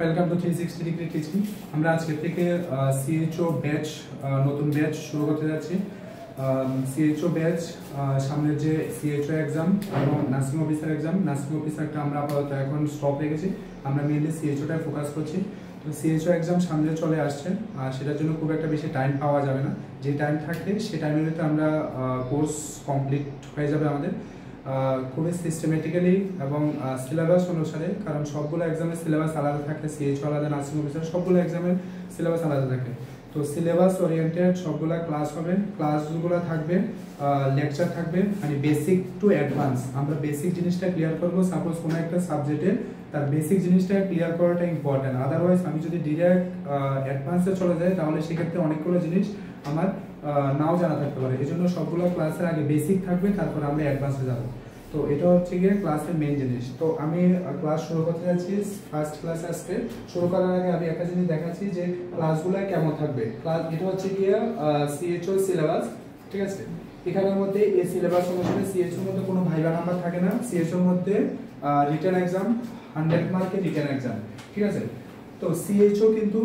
Welcome to 360 degree teaching. আমরা আজকে থেকে সিএইচও ব্যাচ নতুন ব্যাচ শুরু করতে যাচ্ছি। সিএইচও ব্যাচ সামনের যে সিএইচও এক্সাম এবং নার্সিং অফিসার এক্সাম, নার্সিং অফিসারটা আমরা আপাতত এখন স্টপ রেখেছি, আমরা মেইনলি সিএইচওটায় ফোকাস করছি। তো সিএইচও এক্সাম সামনে চলে আসছে, সেটার জন্য খুব একটা বেশি টাইম পাওয়া যাবে না। যে টাইম থাকবে সেই টাইমের ভিতরে আমরা কোর্স কমপ্লিট হয়ে যাবে আমাদের খুবই সিস্টেমেটিক্যালি এবং সিলেবাস অনুসারে, কারণ সবগুলো এক্সামের সিলেবাস আলাদা থাকে, সিএইচও আলাদা, নার্সিং অফিসার সবগুলো এক্সামের সিলেবাস আলাদা থাকে। তো সিলেবাস ওরিয়েন্টেড সবগুলো ক্লাস হবে, ক্লাসগুলো থাকবে, লেকচার থাকবে, মানে বেসিক টু অ্যাডভান্স। আমরা বেসিক জিনিসটা ক্লিয়ার করবো। সাপোজ কোনো একটা সাবজেক্টে তার বেসিক জিনিসটা ক্লিয়ার করাটা ইম্পর্টেন্ট, আদারওয়াইজ আমি যদি ডিরেক্ট অ্যাডভান্সে চলে যাই তাহলে সেক্ষেত্রে অনেকগুলো জিনিস আমার নাও জানা থাকতে পারে। এই জন্য সবগুলো ক্লাসের আগে বেসিক থাকবে, তারপর আমরা অ্যাডভান্সে যাবো। তো এটা হচ্ছে গিয়ে ক্লাসের মেইন জিনিস। তো আমি ক্লাস শুরু করতে যাচ্ছি। ফার্স্ট ক্লাস আজকে শুরু করার আগে আমি একটা জিনিস দেখাচ্ছি যে ক্লাসগুলো কেমন থাকবে। ক্লাস এটা হচ্ছে গিয়ে সিএইচও সিলেবাস, ঠিক আছে। এখানের মধ্যে এই সিলেবাস অনুসারে সিএইচওর মধ্যে কোনো ভাইবা নাম্বার থাকে না। সিএইচওর মধ্যে রিটেন এক্সাম 100 মার্কের রিটেন এক্সাম, ঠিক আছে। তো সিএইচও কিন্তু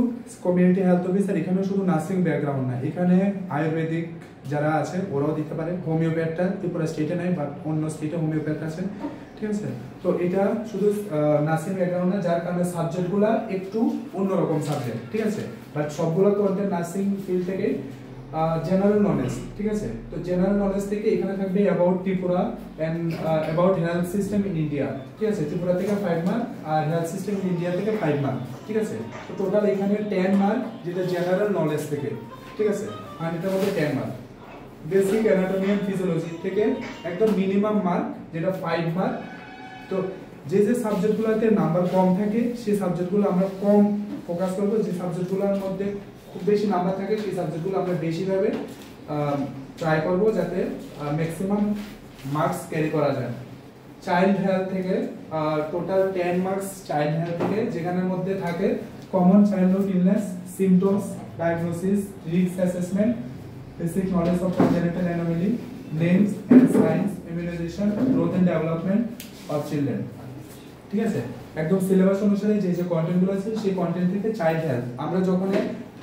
কমিউনিটি হেলথ অফিসার, এখানে শুধু নার্সিং ব্যাকগ্রাউন্ড না, এখানে আয়ুর্বেদিক যারা আছে ওরাও দিতে পারে। হোমিওপ্যাথটা ত্রিপুরা স্টেটে নাই, বাট অন্য স্টেটে হোমিওপ্যাথ আছে, ঠিক আছে। তো এটা শুধু নার্সিং ব্যাকগ্রাউন্ড না, যার কারণে সাবজেক্টগুলো একটু অন্যরকম সাবজেক্ট, ঠিক আছে। বাট সবগুলো কন্টেন্ট নার্সিং ফিল্ড থেকে জেনারেল নলেজ, ঠিক আছে। তো জেনারেল নলেজ থেকে এখানে থাকবে about Tripura and about health system in India, ঠিক আছে। ত্রিপুরা থেকে 5 মার্ক আর হেলথ সিস্টেম ইন ইন্ডিয়া থেকে 5 মার্ক, ঠিক আছে। তো টোটাল এখানে 10 মার্ক যেটা জেনারেল নলেজ থেকে, ঠিক আছে। আর এটার মধ্যে 10 mark basic anatomy and physiology থেকে একদম মিনিমাম মার্ক যেটা 5 মার্ক। তো যে যে সাবজেক্টগুলোতে নাম্বার কম থাকে সেই সাবজেক্টগুলো আমরা কম ফোকাস করব, যে সাবজেক্টগুলোর মধ্যে খুব বেশি নাম্বার থাকে সেই সাবজেক্টগুলো আমরা বেশিভাবে ট্রাই করব যাতে ম্যাক্সিমাম মার্কস ক্যারি করা যায়। চাইল্ড হেলথ থেকে টোটাল 10 মার্কস চাইল্ড হেলথ থেকে, যেখানের মধ্যে থাকে common childhood illness, symptoms, diagnosis, risk assessment, basic knowledge of congenital anomaly, names and signs, immunization, growth and development of children, ঠিক আছে। একদম সিলেবাস অনুসারে যে যে কন্টেন্টগুলো আছে সেই কন্টেন্ট থেকে চাইল্ড হেলথ, আমরা যখন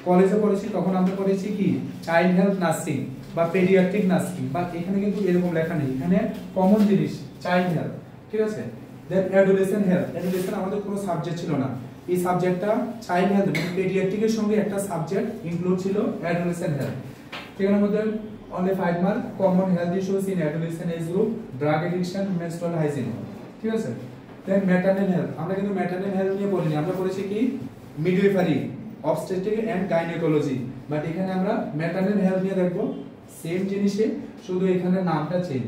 কলেজে পড়েছি তখন আমরা পড়েছি কি চাইল্ড হেলথ নার্সিং বা পেডিয়াট্রিক নার্সিং, বা এখানে কিন্তু এরকম লেখা নেই, এখানে কমন জিনিস চাইল্ড হেলথ, ঠিক আছে। দেন অ্যাডোলেসেন্ট হেলথ, অ্যাডোলেসেন্ট আমাদের কোনো সাবজেক্ট ছিল না, এই সাবজেক্টটা চাইল্ড হেলথ মানে পেডিয়াট্রিকের সঙ্গে একটা সাবজেক্ট ইনক্লুড ছিল অ্যাডোলেসেন্ট হেলথ। সেখানের মধ্যে only 5 mark common health issues in adolescent age group, drug addiction, menstrual hygiene, ঠিক আছে। দেন ম্যাটারনাল হেলথ, আমরা কিন্তু ম্যাটারনাল হেলথ নিয়ে পড়িনি, আমরা পড়েছি কি midwifery, obstetric and gynaecology, but এখানে আমরা ম্যাটারনাল হেলথ নিয়ে দেখব সেম জিনিসে, শুধু এখানে নামটা চেঞ্জ।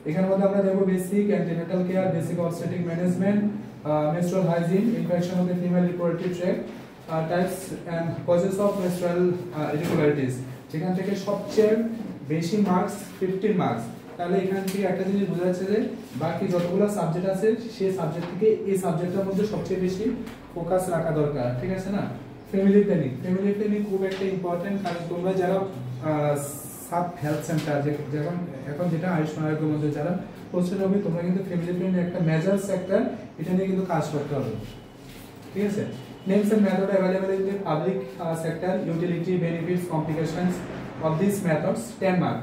এখানের মধ্যে আমরা দেখব basic antenatal care, basic obstetric management, menstrual hygiene, infection of the female reproductive tract, types and causes of menstrual irregularities, যেখান থেকে সবচেয়ে বেশি মার্কস 15 মার্কস। তাহলে এখান থেকে একটা জিনিস বোঝা যাচ্ছে যে বাকি যতগুলো সাবজেক্ট আছে সেই সাবজেক্ট থেকে এই সাবজেক্টের মধ্যে সবচেয়ে বেশি ফোকাস রাখা দরকার, ঠিক আছে না। ফ্যামিলি প্ল্যানিং, ফ্যামিলি প্ল্যানিং খুব একটা ইম্পর্টেন্ট, কারণ তোমরা যারা সাব হেলথ সেন্টার যেমন এখন যেটা আয়ুষ্মান আরোগ্যের মধ্যে যারা পোস্টেড হবে, তোমরা কিন্তু ফ্যামিলি প্ল্যানিং একটা মেজর সেক্টর, এটা নিয়ে কিন্তু কাজ করতে হবে, ঠিক আছে। Names and method available in the public sector, utility, benefits, complications of these methods, 10 mark.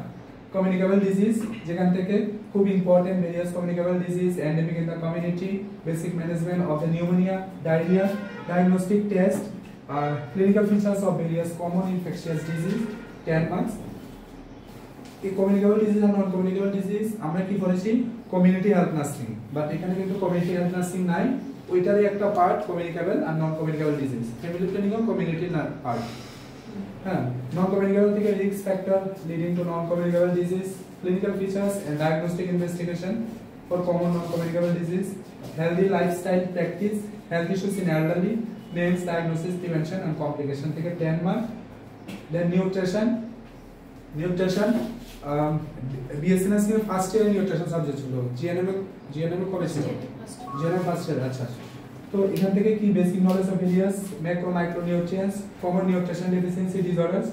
Communicable disease, যেখান থেকে খুব important various communicable disease, endemic in the community, basic management of the pneumonia, diarrhea, diagnostic test, clinical features of various common infectious disease, 10 marks. এই communicable disease আর non communicable disease আমরা কি করেছি community health nursing, but এখানে কিন্তু community health nursing নাই, ওইটারই একটা part communicable আর non communicable disease. Family planning ও কমিউনিটি পার্ট, হ্যাঁ। নন কমিউনিকেবল থেকে risk factor leading to non communicable disease, clinical features and diagnostic investigation for common non communicable disease, healthy lifestyle practice, health issues in elderly, names, diagnosis, prevention and complication থেকে 10 mark. Then nutrition, BSc nursing এর first year nutrition subject ছিল, GNM কবে ছিল? GNM first year, আচ্ছা। তো এখান থেকে কি basic knowledge of various macro micro nutrients, common nutrition deficiency disorders,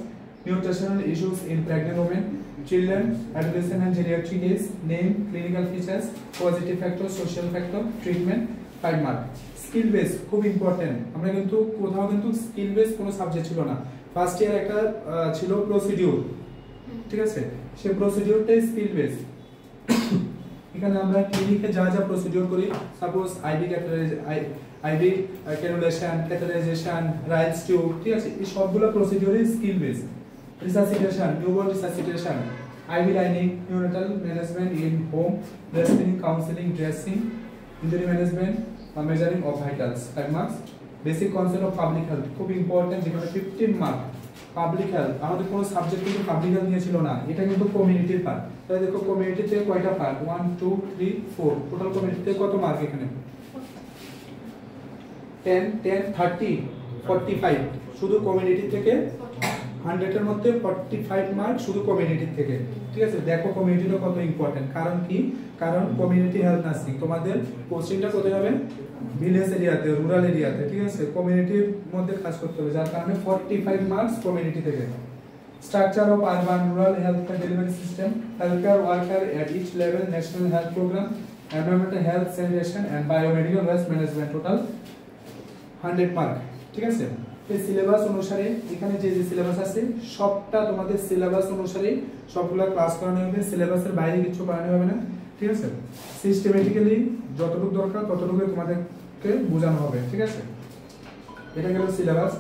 nutritional issues in pregnant women, children, adolescent and geriatric age, name, clinical features, positive factor, social factor, treatment, 5 mark. Skill base খুব important, আমরা কিন্তু কোথাও কিন্তু skill base কোনো subject ছিল না। First year একটা ছিল প্রসিডিউর, ঠিক আছে, সেই প্রসিডিউরটাই স্কিল বেস। এখানে আমরা ক্লিনিকে যা যা প্রসিডিউর করি, suppose IV cannulation, catheterisation, Ryle's tube, ঠিক আছে, এই সবগুলো প্রসিডিউরই skill base. Resuscitation, newborn resuscitation, IV lining, neonatal management in home, breastfeeding, counselling, dressing, injury management, measuring of vitals, 5 marks. Basic concept of public health খুব important, যেখানে 15 mark. Public health আমাদের কোনো subject কিন্তু পাবলিক হেলথ নিয়ে ছিল না, এটা কিন্তু কমিউনিটির পার্ট। তাহলে দেখো কমিউনিটিতে কয়টা পার্ট, 1 2 3 4, টোটাল কমিউনিটিতে কত মার্ক এখানে 10 10 30 45, শুধু কমিউনিটি থেকে 100 এর মধ্যে 45 মার্ক শুধু কমিউনিটি থেকে, ঠিক আছে। দেখো কমিউনিটিটা কত ইম্পর্টেন্ট, কারণ কি, কারণ কমিউনিটি হেলথ নার্সিং তোমাদের পোস্টিংটা কোথায় হবে, ভিলেজ এরিয়াতে, রুরাল এরিয়াতে, ঠিক আছে, কমিউনিটির মধ্যে কাজ করতে হবে, যার কারণে 45 মার্কস কমিউনিটি থেকে। Structure of urban rural health care delivery system, health care worker at each level, national health program, environmental health sanitation and biomedical waste management, total 100 mark, ঠিক আছে। এই সিলেবাস অনুসারে এখানে যে যে সিলেবাস আছে সবটা তোমাদের সিলেবাস অনুসারে সবগুলা ক্লাস করানো হবে, সিলেবাসের বাইরে কিছু করানো হবে না, ঠিক আছে। সিস্টেমেটিক্যালি যতটুকু দরকার ততটুকু তোমাদেরকে বোঝানো হবে, ঠিক আছে। এটা গেল সিলেবাস।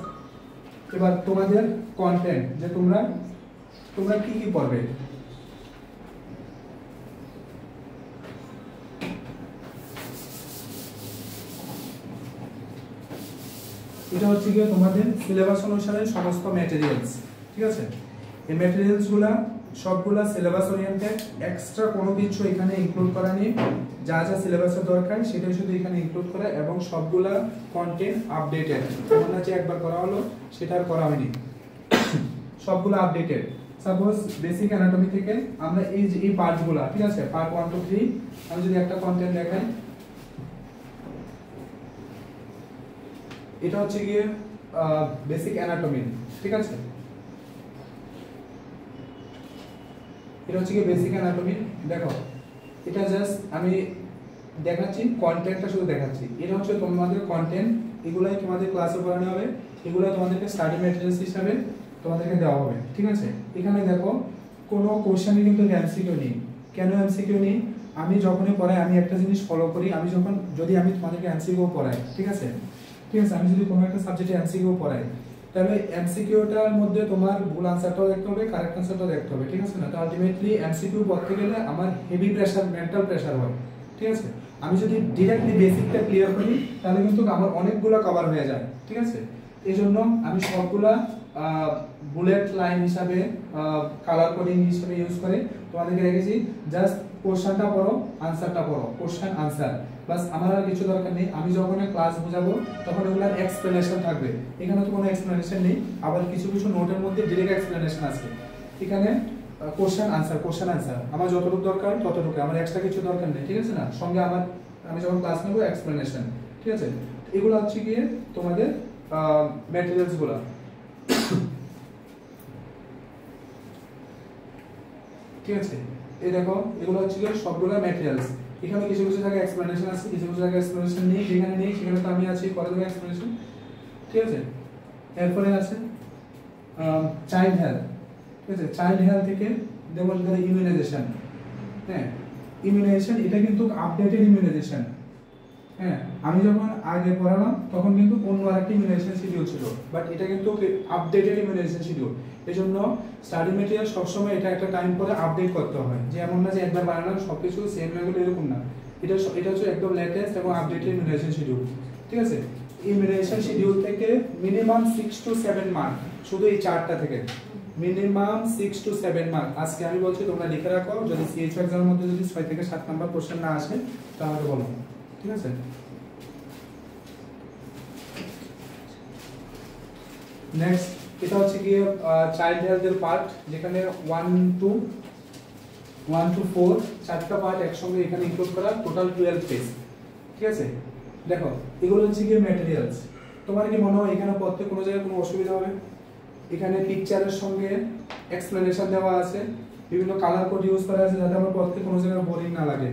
এবার তোমাদের কন্টেন্ট, যে তোমরা কি কি পড়বে। এটা হচ্ছে কি তোমাদের সিলেবাস অনুসারে সমস্ত ম্যাটেরিয়ালস, ঠিক আছে। এই ম্যাটেরিয়ালস গুলা সবগুলা সিলেবাস ওরিয়েন্টেড, এক্সট্রা কোনো কিছু এখানে ইনক্লুড করা নেই, যা যা সিলেবাসের দরকার সেটাই শুধু এখানে ইনক্লুড করা, এবং সবগুলা কন্টেন্ট আপডেটেড, এমন না যে একবার করা হলো সেটা আর করা হয়নি, সবগুলো আপডেটেড। সাপোজ বেসিক অ্যানাটমি থেকে আমরা এই পার্টগুলা, ঠিক আছে, পার্ট 1 2 3, আমি যদি একটা কন্টেন্ট দেখাই, এটা হচ্ছে গিয়ে বেসিক অ্যানাটমি, ঠিক আছে, এটা হচ্ছে গিয়ে বেসিক অ্যানাটমি। দেখো এটা জাস্ট আমি দেখাচ্ছি, কন্টেন্টটা শুধু দেখাচ্ছি। এটা হচ্ছে তোমাদের কন্টেন্ট, এগুলাই তোমাদের ক্লাসে পড়ানো হবে, এগুলো তোমাদেরকে স্টাডি ম্যাটেরিয়ালস হিসাবে তোমাদেরকে দেওয়া হবে, ঠিক আছে। এখানে দেখো কোনো কোশ্চেনই কিন্তু এমসিকিউ নেই। কেন এমসিকিউ নেই, আমি যখনই পড়াই আমি একটা জিনিস ফলো করি, যদি আমি তোমাদেরকে এমসিকিউ পড়াই, ঠিক আছে, আমি যদি কোনো একটা সাবজেক্টে এমসিকিউ পড়াই, তাহলে এমসিকিউটার মধ্যে তোমার ভুল আনসারটাও দেখতে হবে, কারেক্ট আনসারটাও দেখতে হবে, ঠিক আছে না। তো আলটিমেটলি এমসিকিউ পড়তে গেলে আমার হেভি প্রেসার, মেন্টাল প্রেসার হয়, ঠিক আছে। আমি যদি ডিরেক্টলি বেসিকটা ক্লিয়ার করি তাহলে কিন্তু আমার অনেকগুলো কভার হয়ে যায়, ঠিক আছে। এই জন্য আমি সবগুলা বুলেট লাইন হিসাবে, কালার কোডিং হিসাবে ইউজ করে তোমাদেরকে রেখেছি। জাস্ট কোশ্চেনটা পড়ো, আনসারটা পড়ো, কোশ্চেন আনসার, বাস। আমার আর কিছু দরকার নেই। আমি যখন ক্লাস বোঝাবো তখন ওগুলার এক্সপ্লেনেশন থাকবে, এখানে তো কোনো এক্সপ্লেনেশন নেই। আবার কিছু কিছু নোটের মধ্যে ডিরেক্ট এক্সপ্লেনেশন আছে, এখানে কোশ্চেন আনসার আমার যতটুকু দরকার ততটুকু, আমার এক্সট্রা কিছু দরকার নেই, ঠিক আছে না। সঙ্গে আমি যখন ক্লাস নেবো এক্সপ্লেনেশন, ঠিক আছে। এগুলো হচ্ছে গিয়ে তোমাদের ম্যাটেরিয়ালস গুলা, ঠিক আছে। এই দেখো এগুলো হচ্ছে গিয়ে সবগুলা ম্যাটেরিয়ালস। এখানে কিছু কিছু জায়গায় এক্সপ্লেনেশন আছে, কিছু কিছু জায়গায় এক্সপ্লেনেশন নেই, যেখানে নেই সেখানে তো আমি আছি, পরে দেবো এক্সপ্লেনেশন, ঠিক আছে। এরপরে আছে চাইল্ড হেলথ, ঠিক আছে। চাইল্ড হেলথ থেকে দেবো ইমিউনাইজেশন, হ্যাঁ, ইমিউনাইজেশন এটা কিন্তু আপডেটেড ইমিউনাইজেশন, হ্যাঁ। আমি যখন আগে পড়ালাম তখন কিন্তু অন্য আরেকটা ইমিউনাইজেশন শিডিউল ছিল, বাট এটা কিন্তু আপডেটেড ইমিউনাইজেশন শিডিউল। এই জন্য স্টাডি মেটেরিয়াল সবসময় এটা একটা টাইম পরে আপডেট করতে হয়, যে এমন না যে একবার বানালাম সবকিছু সেম হয়ে গেল, এরকম না। এটা হচ্ছে একদম লেটেস্ট এবং আপডেটেড ইমিউনাইজেশন শিডিউল, ঠিক আছে। ইমিউনাইজেশন শিডিউল থেকে মিনিমাম 6 to 7 মার্ক, শুধু এই চারটা থেকে মিনিমাম 6 to 7 মার্ক। আজকে আমি বলছি তোমরা লিখে রাখো, যদি সিএইচও এক্সামের মধ্যে যদি 6 থেকে 7 নাম্বার কোশ্চেন না আসে তাহলে বলো, ঠিক আছে। নেক্সট এটা হচ্ছে গিয়ে চাইল্ড হেলথের পার্ট, যেখানে 1 to 4 চারটা পার্ট একসঙ্গে এখানে ইনক্লুড করা, টোটাল 12 পেজ, ঠিক আছে। দেখো এগুলো হচ্ছে গিয়ে ম্যাটেরিয়ালস। তোমার কি মনে হয় এখানে পড়তে কোনো জায়গায় কোনো অসুবিধা হবে? এখানে পিকচারের সঙ্গে এক্সপ্লেনেশন দেওয়া আছে, বিভিন্ন কালার কোড ইউজ করা আছে, যাতে আমার পড়তে কোনো জায়গায় বোরিং না লাগে।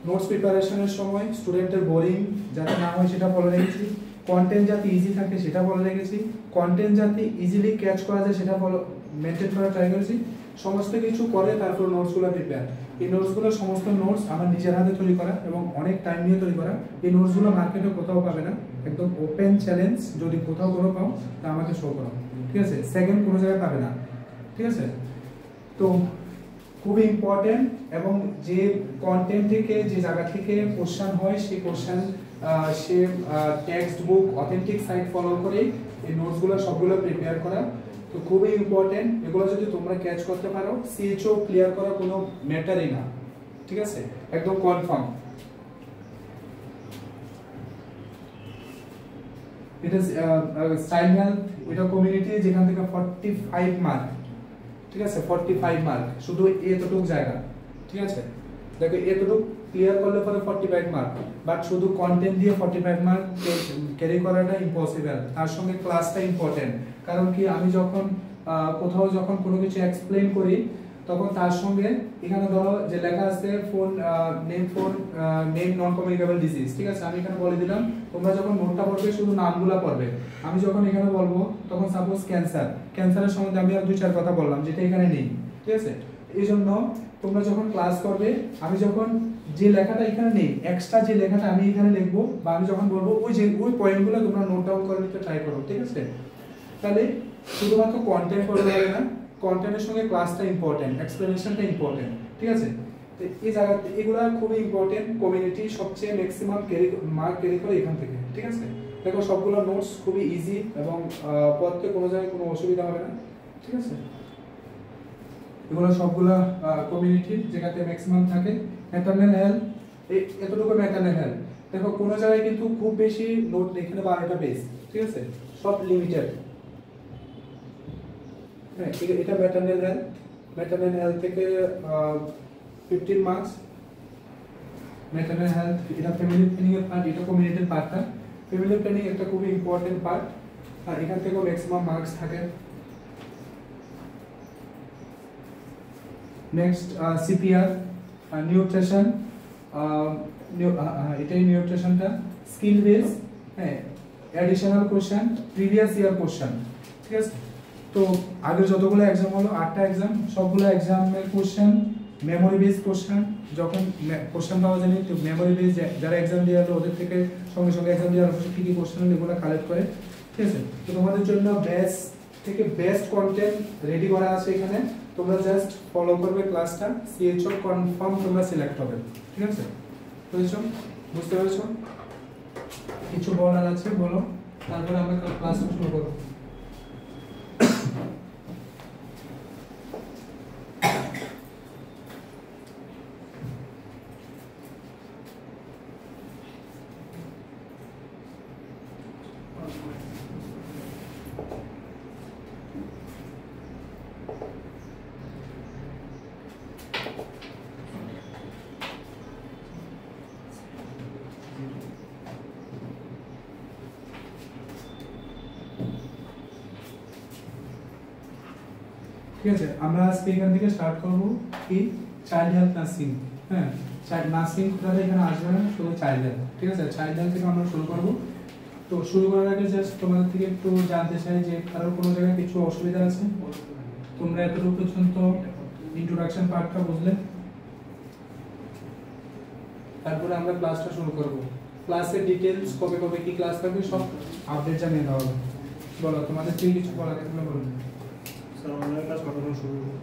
নোটস প্রিপারেশনের সময় স্টুডেন্টের বোরিং যাতে না হয় সেটা বলে রেখেছি, কন্টেন্ট যাতে ইজি থাকে সেটা বলে রেখেছি, কন্টেন্ট যাতে ইজিলি ক্যাচ করা যায় সেটা মেনটেন করা ট্রাই করেছি। সমস্ত কিছু করে তারপর নোটসগুলো প্রিপেয়ার। এই নোটসগুলো সমস্ত নোটস আমার নিজের হাতে তৈরি করা এবং অনেক টাইম নিয়ে তৈরি করা। এই নোটসগুলো মার্কেটে কোথাও পাবে না, একদম ওপেন চ্যালেঞ্জ। যদি কোথাও কোনো পাও তা আমাকে শো করো, ঠিক আছে? সেকেন্ড কোনো জায়গায় পাবে না, ঠিক আছে? তো খুবই ইম্পর্টেন্ট, এবং যে কন্টেন্ট থেকে যে জায়গা থেকে কোশ্চেন হয় সেই কোশ্চেন সে text book authentic site follow করে এই নোটসগুলো সবগুলো প্রিপেয়ার করা। তো খুবই ইম্পর্টেন্ট, এগুলো যদি তোমরা ক্যাচ করতে পারো সিএইচও ক্লিয়ার করা কোনো ম্যাটারই না, ঠিক আছে? একদম কনফার্ম। এটা স্টাইল হেলথ, এটা কমিউনিটি যেখান থেকে 45 মার্ক, ঠিক আছে? 45 মার্ক শুধু এতটুকু জায়গা, ঠিক আছে? দেখো এতটুকু ক্লিয়ার করলে পরে 45 মার্ক, বাট শুধু কন্টেন্ট দিয়ে 45 মার্ক ক্যারি করাটা ইম্পসিবল। তার সঙ্গে ক্লাসটা ইম্পর্টেন্ট, কারণ কি আমি যখন কোথাও যখন কোনো কিছু এক্সপ্লেইন করি তখন তার সঙ্গে এখানে ধরো যে লেখা আছে নেম নন কমিউনিকেবল ডিজিজ, ঠিক আছে? আমি এখানে বলে দিলাম, তোমরা যখন নোটটা পড়বে শুধু নামগুলো পড়বে। আমি যখন এখানে বলবো তখন সাপোজ ক্যান্সারের সম্বন্ধে আমি আর 2-4 কথা বললাম যেটা এখানে নেই, ঠিক আছে? এই জন্য তোমরা যখন ক্লাস করবে, আমি যখন যে লেখাটা এখানে নেই, এক্সট্রা যে লেখাটা আমি এখানে লিখবো বা আমি যখন বলবো ওই পয়েন্টগুলো তোমরা নোট ডাউন করে নিতে ট্রাই করো, ঠিক আছে? তাহলে শুধুমাত্র কন্টেন্ট পড়লে হবে না, কন্টেন্টের সঙ্গে ক্লাসটা ইম্পর্টেন্ট, এক্সপ্লেনেশনটা ইম্পর্টেন্ট, ঠিক আছে? তো এই জায়গাতে এগুলো খুবই ইম্পর্টেন্ট। কমিউনিটি সবচেয়ে ম্যাক্সিমাম মার্ক ক্যারি করে এখান থেকে, ঠিক আছে? দেখো সবগুলো নোটস খুবই ইজি এবং পড়তে কোনো জায়গায় কোনো অসুবিধা হবে না, ঠিক আছে? এগুলো সবগুলো কমিউনিটির যেটাতে ম্যাক্সিমাম থাকে। ম্যাটারনাল হেলথ, এতটুকু ম্যাটারনাল হেলথ। দেখো কোনো জায়গায় কিন্তু খুব বেশি নোট লিখে না, 12টা পেজ, ঠিক আছে? সব লিমিটেড। হ্যাঁ, এটা ম্যাটারনাল হেলথ থেকে 15 মার্কস। ম্যাটারনাল হেলথ এটা ফ্যামিলি প্ল্যানিং এর পার্ট, এটা কমিউনিটির পার্টটা। ফ্যামিলি প্ল্যানিং একটা খুবই ইম্পর্টেন্ট পার্ট, আর এখান থেকেও ম্যাক্সিমাম মার্কস থাকে। নেক্সট সিপিআর, নিউট্রিশন, এটাই নিউট্রিশনটা। স্কিল বেস, হ্যাঁ, additional question, previous year question, ঠিক আছে? তো আগের যতগুলো এক্সাম হলো 8টা এক্সাম, সবগুলো এক্সামের কোশ্চেন মেমোরি বেস কোশ্চেন। যখন কোশ্চেন পাওয়া যায়নি তো মেমোরি বেস যারা এক্সাম দিয়ে আসলো ওদের থেকে সঙ্গে সঙ্গে এক্সাম দেওয়ার কি কি কোশ্চেন হলো এগুলো কালেক্ট করে, ঠিক আছে? তো তোমাদের জন্য বেস্ট থেকে বেস্ট কন্টেন্ট রেডি করা আছে এখানে। তোমরা জাস্ট ফলো করবে ক্লাসটা, সিএইচও কনফার্ম তোমরা সিলেক্ট হবে, ঠিক আছে? বুঝছো? বুঝতে পেরেছো? কিছু বলার আছে বলো, তারপরে আমরা ক্লাসটা শুরু করব। ঠিক আছে, আমরা আজকে এখান থেকে স্টার্ট করব কি চাইল্ড হেলথ নার্সিং। হ্যাঁ, চাইল্ড নার্সিং কোথায় এখানে আসবে না, শুধু চাইল্ড হেলথ, ঠিক আছে? চাইল্ড হেলথ থেকে আমরা শুরু করব। তো শুরু করার আগে জাস্ট তোমাদের থেকে একটু জানতে চাই যে কারোর কোনো জায়গায় কিছু অসুবিধা আছে? তোমরা এতটুকু পর্যন্ত ইন্ট্রোডাকশন পার্টটা বুঝলে, তারপরে আমরা ক্লাসটা শুরু করব। ক্লাসের ডিটেইলস কবে কবে কি ক্লাস থাকবে সব আপডেট জানিয়ে দেওয়া হবে। বলো, তোমাদের থেকে কিছু বলার থাকলে বলো। স্যার অনলাইন ক্লাস কখন শুরু হবে?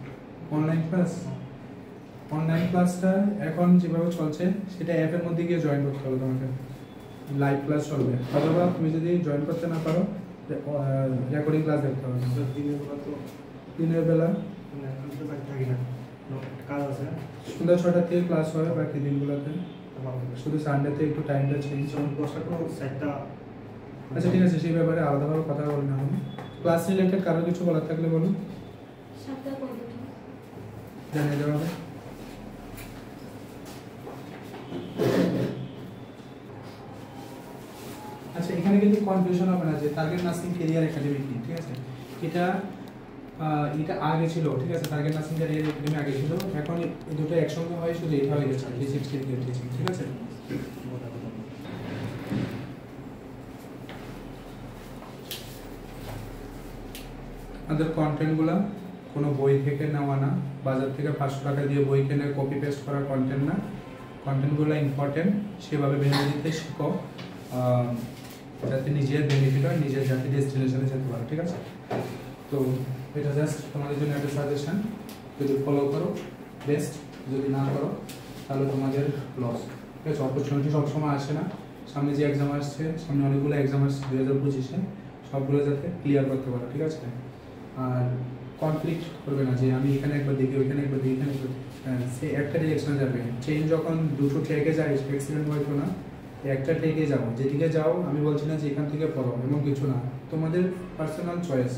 অনলাইন ক্লাসটা এখন যেভাবে চলছে সেটা অ্যাপের মধ্যে গিয়ে জয়েন করতে হবে তোমাকে। লাইভ ক্লাস চলবে, অথবা তুমি যদি জয়েন করতে না পারো রেকর্ডিং ক্লাস দেখতে হবে। দিনের বেলা থাকি না, কাজ আছে। সন্ধ্যা 6টা থেকে ক্লাস হয় বাকি দিনগুলোতে, শুধু সানডেতে একটু টাইমটা চেঞ্জ হয়। 10টা তো 4টা। আচ্ছা ঠিক আছে, সেই ব্যাপারে আলাদাভাবে কথা বলবো না। ক্লাস রিলেটেড কারো কিছু বলার থাকলে বলুন, জানিয়ে দেওয়া হবে। আচ্ছা, এখানে কিন্তু কনফিউশন হবে না যে টার্গেট নার্সিং ক্যারিয়ার একাডেমি কি, ঠিক আছে? এটা আগে ছিল, ঠিক আছে? টার্গেট নার্সিং ক্যারিয়ার একাডেমি আগে ছিল, এখন এই দুটো একসঙ্গে হয়, শুধু এটা হয়ে গেছে 360 ডিগ্রি টিচিং, ঠিক আছে? আমাদের কন্টেন্টগুলো কোনো বই থেকে নেওয়া না, বাজার থেকে 500 টাকা দিয়ে বই কিনে কপি পেস্ট করা কন্টেন্ট না। কন্টেন্টগুলো ইম্পর্টেন্ট, সেভাবে ভেবে দিতে শিখো যাতে নিজের বেনিফিট হয়, নিজের যাতে ডেস্টিনেশনে যেতে পারো, ঠিক আছে? তো এটা জাস্ট তোমাদের জন্য একটা সাজেশন, যদি ফলো করো বেস্ট, যদি না করো তাহলে তোমাদের লস, ঠিক আছে? অপরচুনিটি সবসময় আসে না, সামনে যে এক্সাম আসছে, সামনে অনেকগুলো এক্সাম আসছে 2025-এ, সবগুলো যাতে ক্লিয়ার করতে পারো, ঠিক আছে? আর কনফ্লিক্ট করবে না যে আমি এখানে একবার দেখি, ওইখানে একবার দেখি, এখানে একবার দেখি, সে একটা ডিরেকশনে যাবে। ট্রেন যখন দুটো ট্রেকে যায় অ্যাক্সিডেন্ট হয়তো না, একটা ট্রেকে যাও, যেদিকে যাও আমি বলছি না যে এখান থেকে পড়ো, এমন কিছু না, তোমাদের পার্সোনাল চয়েস,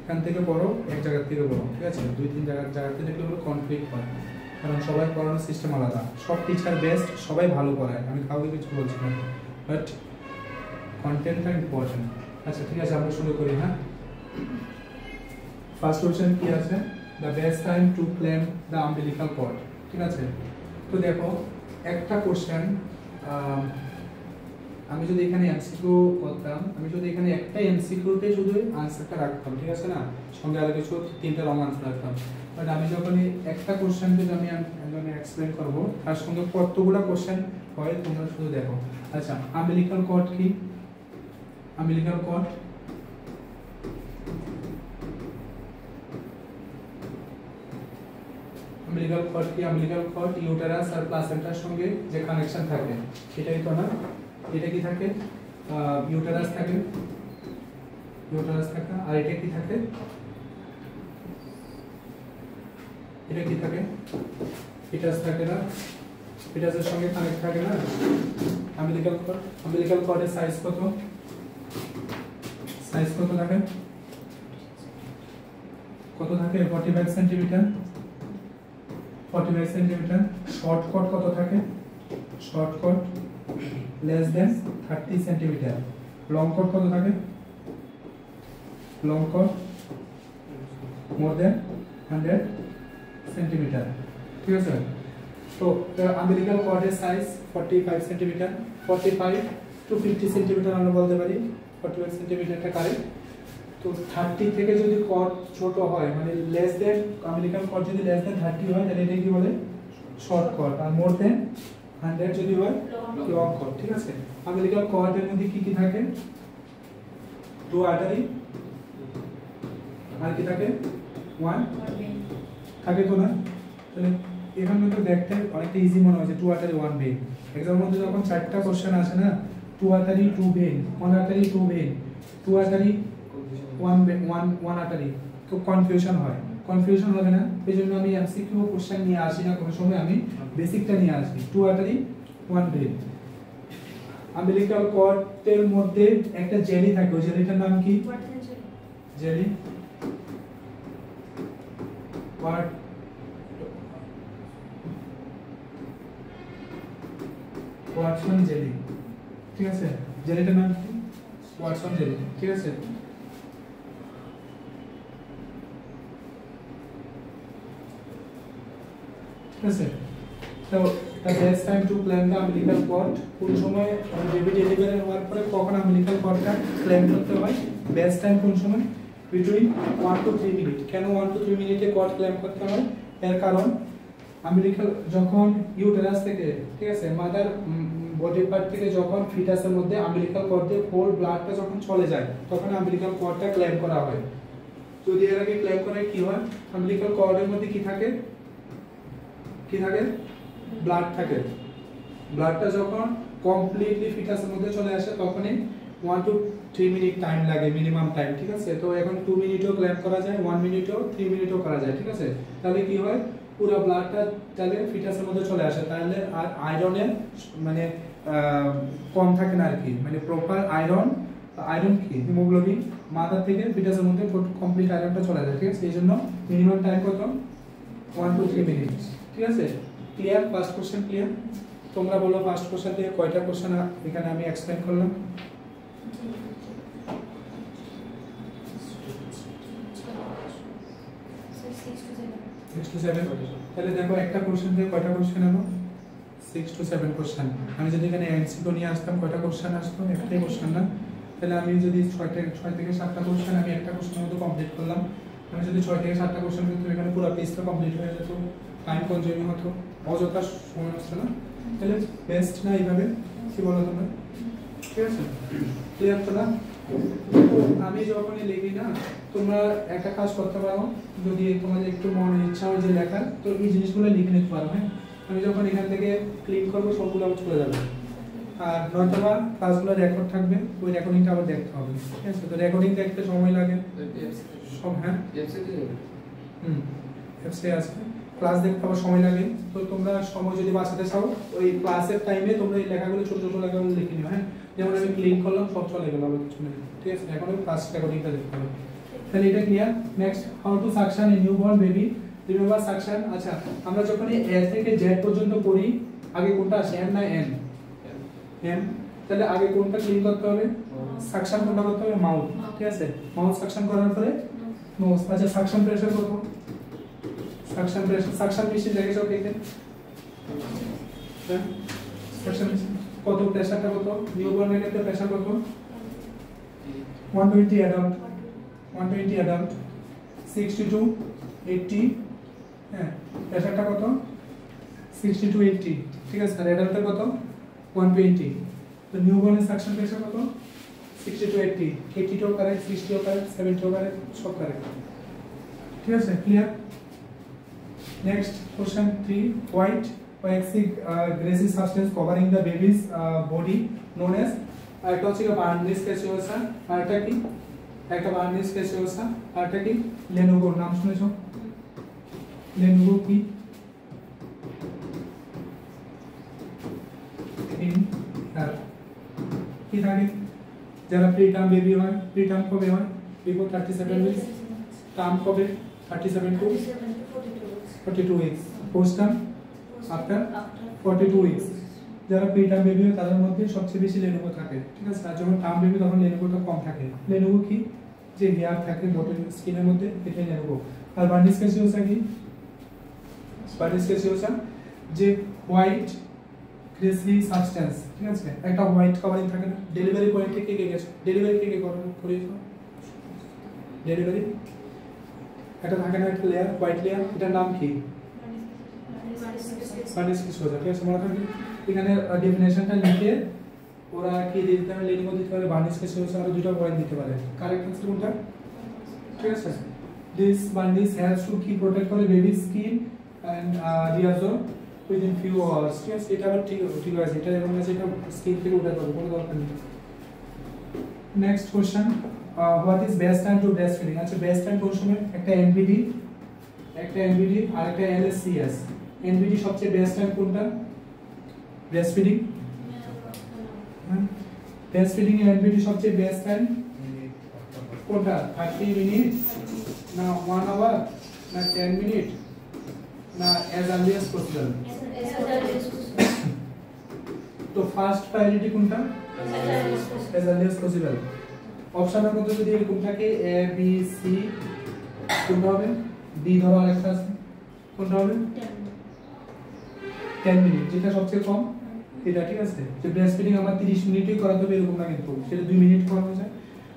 এখান থেকে পড়ো, এক জায়গা থেকে পড়ো, ঠিক আছে? 2-3 জায়গাতে দেখলে হলো কনফ্লিক্ট হয়, কারণ সবাই পড়ানোর সিস্টেম আলাদা, সব টিচার বেস্ট, সবাই ভালো পড়ায়, আমি কাউকে কিছু বলছি না, বাট কন্টেন্টটা ইম্পর্টেন্ট। আচ্ছা ঠিক আছে, আমরা শুরু করি। হ্যাঁ, ফার্স্ট কোশ্চেন কি আছে? The best time to claim the umbilical cord, ঠিক আছে? তো দেখো একটা কোশ্চেন, আমি যদি এখানে এমসিকিউ করতাম, আমি যদি এখানে একটা এমসিকিউতে শুধু আনসারটা রাখতাম, ঠিক আছে না, সঙ্গে আরো কিছু 3টা রং আনসার রাখতাম, বাট আমি যখন একটা কোশ্চেন যদি আমি এক্সপ্লেন করব, তার সঙ্গে কতগুলো কোশ্চেন হয় তোমরা শুধু দেখো। আচ্ছা, আম্বিলিকাল কর্ড কি? আম্বিলিকাল কর্ড আম্বিলিকাল কর্ড কি? আম্বিলিকাল কর্ড ইউটেরাস আর প্লাসেন্টার সঙ্গে যে কানেকশন থাকে সেটাই তো না? এটা কি থাকে? ইউটেরাস থাকে, ইউটেরাস থাকে, আর এটা কি থাকে? এটা কি থাকে? ফিটাস থাকে না? ফিটাসের সঙ্গে কানেক্ট থাকে না আম্বিলিকাল কর্ড? আম্বিলিকাল কর্ডের সাইজ কত? সাইজ কত থাকে? কত থাকে? 45 সেন্টিমিটার। 45 সেন্টিমিটার। শর্ট কট কত থাকে? শর্ট কট লেস দেন 30 সেন্টিমিটার। লং কট কত থাকে? লং কট মোর দেন 100 সেন্টিমিটার, ঠিক আছে? তো আম্বিলিকাল কর্ডের সাইজ 45 সেন্টিমিটার। 45 টু 50 সেন্টিমিটার আমরা বলতে পারি, 45 সেন্টিমিটারটা কারেক্ট। তো 30 থেকে যদি কর্ড ছোট হয়, মানে লেস দেন, আম্বিলিকাল কর্ড যদি লেস দেন 30 হয় তাহলে এটা কি বলে? Short cord. আর মোর দেন 100 যদি হয় লং কর্ড, ঠিক আছে? আম্বিলিকাল কর্ডের মধ্যে কি কি থাকে? 2 আর্টারি, আর কি থাকে? 1 থাকে তো না? তাহলে এখানে তো দেখতে অনেকটা ইজি মনে হয় যে 2 আর্টারি 1 ভেইন। এক্সামের মধ্যে যখন 4টা কোশ্চেন আসে না, 2 artery 2 vein, 1 artery 2 vein, 2 artery 1 artery, তো কনফিউশন হয়। কনফিউশন হবে না, এই জন্য আমি এমসিকিউ কোশ্চেন নিয়ে আসি না কোনো সময়, আমি বেসিকটা নিয়ে আসি। 2 আর্টারি 1 ভেইন। আম্বিলিকাল কর্ডের মধ্যে একটা জেলি থাকে, ওই জেলিটার নাম কি? জেলি। ওয়াটসন জেলি, ঠিক আছে? জেলিটার নাম কি? ওয়াটসন জেলি, ঠিক আছে? ঠিক আছে? তো the best time to claim the umbilical cord, কোন সময় বেবি ডেলিভারি হওয়ার পরে কখন umbilical cordটা ক্লেম করতে হয়? বেস্ট টাইম কোন সময়? Between 1 to 3 minute. কেন 1 to 3 মিনিটে কর্ড ক্লেম করতে হয়? এর কারণ আম্বিলিকাল যখন ইউটেরাস থেকে, ঠিক আছে, মাদার বডি পার্ট থেকে যখন ফিটাসের মধ্যে আম্বিলিকাল কর্ড দিয়ে হোল ব্লাডটা যখন চলে যায়, তখন আম্বিলিকাল কর্ডটা ক্লেম করা হয়। যদি এর আগে ক্লেম করে কি হয়? আম্বিলিকাল কর্ডের মধ্যে কি থাকে? কি থাকে? ব্লাড থাকে। ব্লাডটা যখন কমপ্লিটলি ফিটাসের মধ্যে চলে আসে তখনই 1 to 3 মিনিট টাইম লাগে, মিনিমাম টাইম, ঠিক আছে? তো এখন 2 মিনিটও ক্লেম করা যায়, 1 মিনিটও, 3 মিনিটও করা যায়, ঠিক আছে? তাহলে কি হয়? পুরো ব্লাডটা তাহলে ফিটাসের মধ্যে চলে আসে, তাহলে আর আয়রনের মানে কম থাকে না আর কি, মানে প্রপার আয়রন কি হিমোগ্লোবিন মাদার থেকে ফিটাসের মধ্যে কমপ্লিট আয়রনটা চলে যায়, ঠিক আছে? এই জন্য মিনিমাম টাইম কত? 1 to 3 মিনিট, ঠিক আছে? ক্লিয়ার? First question clear? তোমরা বলো ফার্স্ট কোশ্চেন থেকে কয়টা কোশ্চেন এখানে আমি এক্সপ্লেন করলাম? 6 to 7। তাহলে দেখো একটা কোশ্চেন থেকে কয়টা কোশ্চেন এলো? 6 to 7 কোশ্চেন। আমি যদি এখানে এমসিকিউ নিয়ে আসতাম কয়টা কোশ্চেন আসতো? একটাই কোশ্চেন না? তাহলে আমি যদি 6 থেকে 7টা কোশ্চেন আমি একটা কোশ্চেনের মধ্যে কমপ্লিট করলাম, মানে যদি 6 থেকে 7টা কোশ্চেন কিন্তু এখানে পুরো পেজটা কমপ্লিট হয়ে যেত, টাইম কনজিউমিং হতো, অযথা সময় নষ্ট না। তাহলে বেস্ট না এইভাবে, কি বলো তোমরা? ঠিক আছে, ক্লিয়ার তো না? আমি যখনই লিখি না, তোমরা একটা কাজ করতে পারো, যদি তোমাদের একটু মনে ইচ্ছা হয় যে লেখার, তো এই জিনিসগুলো লিখে নিতে পারো। হ্যাঁ, আমি যখন এখান থেকে ক্লিক করবো সবগুলো আবার চলে যাবে। আর নয়তোবা ক্লাসগুলো রেকর্ড থাকবে, ওই রেকর্ডিংটা আবার দেখতে হবে। ঠিক আছে, তো রেকর্ডিং দেখতে সময় লাগে সব। হ্যাঁ, এফসি আছে, ক্লাস দেখতে আবার সময় লাগে। তো তোমরা সময় যদি বাঁচাতে চাও, ওই ক্লাসের টাইমে তোমরা এই লেখাগুলো ছোট ছোট লেখাগুলো লিখে নিও। হ্যাঁ, যেমন আমি ক্লিক করলাম সব চলে গেল, আবার কিছু নেই। ঠিক আছে, এখন ক্লাস রেকর্ডিংটা দেখতে হবে। তাহলে এটা clear. Next, how to suction A newborn baby. Remember suction. আচ্ছা, আমরা যখন এ থেকে জেড পর্যন্ত পড়ি, আগে কোনটা আসে, এম না এন? এম। তাহলে আগে কোনটা ক্লিক করতে হবে? সাকশন কোনটা করতে হবে? মাউথ। ঠিক আছে, মাউথ সাকশন করার পরে নোজ। আচ্ছা, সাকশন প্রেসার কত? সাকশন প্রেসার, সাকশন মেশিন দেখেছো কেটে? হ্যাঁ, সাকশন মেশিন কত, প্রেসারটা কত? নিউবর্নের ক্ষেত্রে প্রেসার কত? 120 অ্যাডাল্ট, 120 অ্যাডাল্ট, 60 to 80। হ্যাঁ, প্রেসারটা কত? 60 to 80। ঠিক আছে, আর অ্যাডাল্টের কত? 120। তো নিউবর্নের সাকশন প্রেসার কত? 60 to 80। 80 ও কারেক্ট, 60 ও কারেক্ট, 70 ও কারেক্ট, সব কারেক্ট। ঠিক আছে, clear. Next, question 3. White waxy greasy substance covering the baby's body known as, একটা হচ্ছে বার্নিশ ক্যাসিওসা, আর এটা কি? একটা বার্নিশ ক্যাসিওসা, আর এটা কি? লেনোভো। নাম শুনেছো? লেনোভো কি? কি থাকে? যারা প্রিটার্ম বেবি হয়, প্রিটার্ম কবে হয়? Before 37 weeks. টার্ম কবে? 37 to 42 weeks. Post term after 42 weeks. যারা প্রিটার্ম বেবি হয় তাদের মধ্যে সবচেয়ে বেশি লেনোভো থাকে। ঠিক আছে, আর যখন টার্ম বেবি তখন লেনোভোটা কম থাকে। লেনোভো কি? যে হেয়ার থাকে বডি স্কিনের মধ্যে, এটা লেনোভো। আর বার্নিশ ক্যাসিওসা কি? বার্নিশ ক্যাসিওসা যে হোয়াইট গ্রেসি সাবস্টেন্স। ঠিক আছে, একটা হোয়াইট কভারিং থাকে না? ডেলিভারি পয়েন্টে কে কে গেছে? ডেলিভারি কে কে করেছো? ডেলিভারি এটা থাকে না, একটা লেয়ার, হোয়াইট লেয়ার, এটার নাম কি? বার্নিশ ক্যাসিওসা। ঠিক আছে, মনে রাখবেন। এখানে ডেফিনেশনটা লিখে ওরা কি দিতে হবে? লেনোভো দিতে পারে, বার্নিশ ক্যাসিওসা আর দুটো পয়েন্ট দিতে পারে। কারেক্ট আনসার কোনটা? ঠিক আছে, দিস বার্নিশ হ্যাজ টু কি প্রোটেক্ট করে baby skin and reabsorb within few hours। ঠিক আছে, এটা আবার ঠিক আছে, এটা এরকম আছে, এটা স্কিন থেকে উঠে যাবে, কোনো দরকার নেই। Next question, what is best time two breast feeding. আচ্ছা, বেস্ট টাইম কোন সময়? একটা এনবিডি, আর একটা এলএসসিএস। এনবিডি সবচেয়ে বেস্ট টাইম কোনটা? Breast feeding. হ্যাঁ, ব্রেস্ট ফিডিং এর এনবিডি সবচেয়ে বেস্ট টাইম কোনটা? 30 মিনিট না 1 আওয়ার না 10 মিনিট না as early as possible? তো ফার্স্ট প্রায়োরিটি কোনটা? as early as possible। অপশনের মধ্যে যদি এরকম থাকে এ বি সি, কোনটা হবে? বি ধরো আরেকটা আছে, কোনটা হবে? 10 মিনিট, যেটা সবচেয়ে কম এটা। ঠিক আছে, যে ব্রেস্ট ফিডিং আমরা 30 মিনিটই করাতে হবে এরকম না, কিন্তু সেটা 2 মিনিট করানো যায়,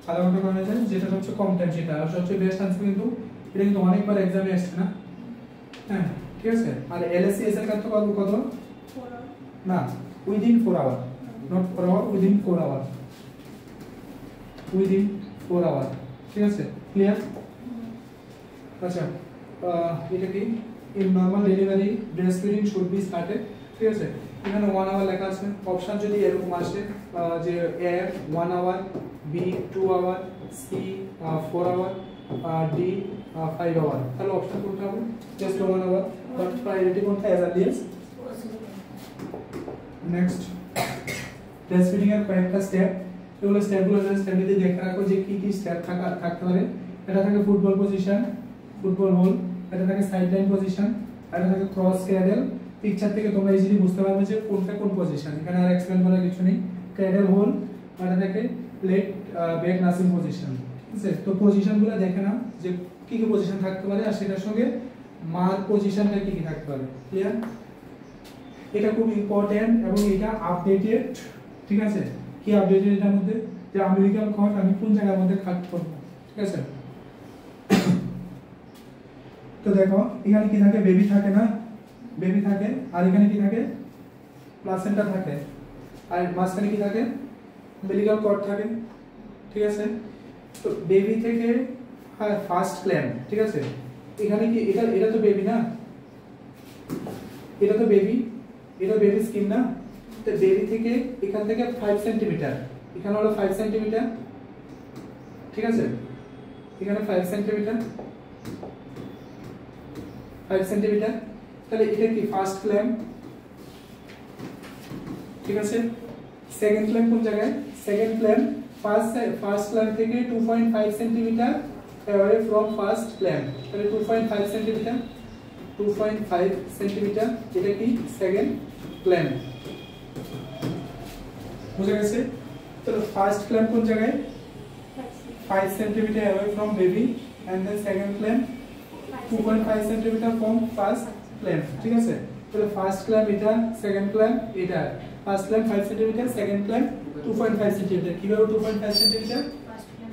আধা ঘন্টা করানো যায়, যেটা সবচেয়ে কম টাইম সেটা। আর সবচেয়ে বেস্ট আনসার কিন্তু এটা, কিন্তু অনেকবার এক্সামে আসছে না। হ্যাঁ, ঠিক আছে। আর এলএসসিএস এর ক্ষেত্রে কত? না, within 4 hour, not 4 hour, within 4 hour, within 4 hour. ঠিক আছে, ক্লিয়ার। আচ্ছা, এটা কি? In normal delivery breast feeding should be started. ঠিক আছে, এখানে 1 আওয়ার লেখা আছে। অপশন যদি এরকম আসে যে A 1 hour, B 2 hour, C 4 hour, D 5 hour, তাহলে অপশন কোনটা হবে? জাস্ট 1 আওয়ার, বাট প্রায়োরিটি কোনটা? as early as। Next, breast feeding এর কয়েকটা স্টেপ। এগুলো স্টেপগুলো স্টেপে দেখে রাখো যে কি কি স্টেপ থাকতে পারে। এটা থাকে ফুটবল পজিশন, ফুটবল হোল, এটা থাকে সাইডলাইন পজিশন, এটা থাকে ক্রস ক্র্যাডল। পিকচার থেকে তোমরা ইজিলি বুঝতে পারবে যে কোনটা কোন পজিশন, এখানে আর এক্সপ্লেইন করার কিছু নেই। ক্র্যাডল হোল, এটা থাকে লেট ব্যাক নার্সিং পজিশন। ঠিক আছে, তো পজিশনগুলো দেখে নাও যে কি কি পজিশন থাকতে পারে, আর সেটার সঙ্গে মার পজিশনটা কি কি থাকতে পারে। ক্লিয়ার? এটা খুব ইম্পর্টেন্ট এবং এটা আপডেটেড। ঠিক আছে, কি আপডেটেড এটার মধ্যে? যে আমেরিকান কট আমি কোন জায়গার মধ্যে কাট করব। ঠিক আছে, তো দেখো এখানে কি থাকে, বেবি থাকে না, বেবি থাকে, আর এখানে কি থাকে, প্লাসেন্টা থাকে, আর মাঝখানে কি থাকে, umbilical cord থাকে, ঠিক আছে। তো বেবি থেকে ফার্স্ট ক্ল্যাম্প, ঠিক আছে, এখানে কি এটা তো বেবি না, এটা তো বেবি, এটা বেবি স্কিন না, তো বেবি থেকে এখান থেকে 5 সেন্টিমিটার, এখানে হলো 5 সেন্টিমিটার, ঠিক আছে, এখানে 5 সেন্টিমিটার, 5 সেন্টিমিটার, তাহলে এটা কি ফার্স্ট ক্ল্যাম্প, ঠিক আছে। সেকেন্ড ক্ল্যাম্প কোন জায়গায়, সেকেন্ড ক্ল্যাম্প ফার্স্ট ক্ল্যাম্প থেকে 2.5 centimetre away from first clamp, তাহলে 2.5 সেন্টিমিটার, 2.5 সেন্টিমিটার, এটা কি সেকেন্ড ক্ল্যাম্প, বুঝা গেছে। তাহলে ফার্স্ট ক্ল্যাম্প কোন জায়গায়, 5 centimetre away from baby, and then second clamp 2.5 centimetre from first clamp, ঠিক আছে। তাহলে ফার্স্ট ক্ল্যাম্প এটা, সেকেন্ড ক্ল্যাম্প এটা, first clamp 5 centimetre, second clamp 2.5 centimetre, কিভাবে 2.5 সেন্টিমিটার,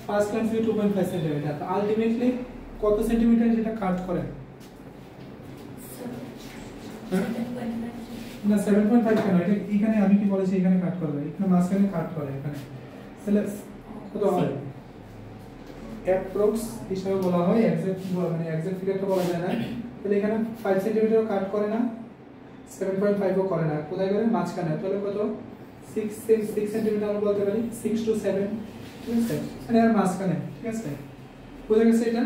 ফার্স্ট ক্ল্যাম্প থেকে 2.5 সেন্টিমিটার, তো আলটিমেটলি কত সেন্টিমিটার যেটা কাট করে, না 7.5 কেন, এটা এখানে আমি কি বলেছি, এখানে কাট করবে, এখানে মাঝখানে কাট করে এখানে, তাহলে কত হয় অ্যাপ্রক্স হিসাবে বলা হয়, এক্সাক্ট মানে এক্সাক্ট ফিগারটা বলা যায় না। তাহলে এখানে 5 সেন্টিমিটার কাট করে না, 7.5 ও করে না, কোথায় করে, মাঝখানে, তাহলে কত 6 সেন্টিমিটার আমরা বলতে পারি, 6 to 7, ঠিক আছে, মানে আর মাঝখানে, ঠিক আছে, বুঝা গেছে। এটা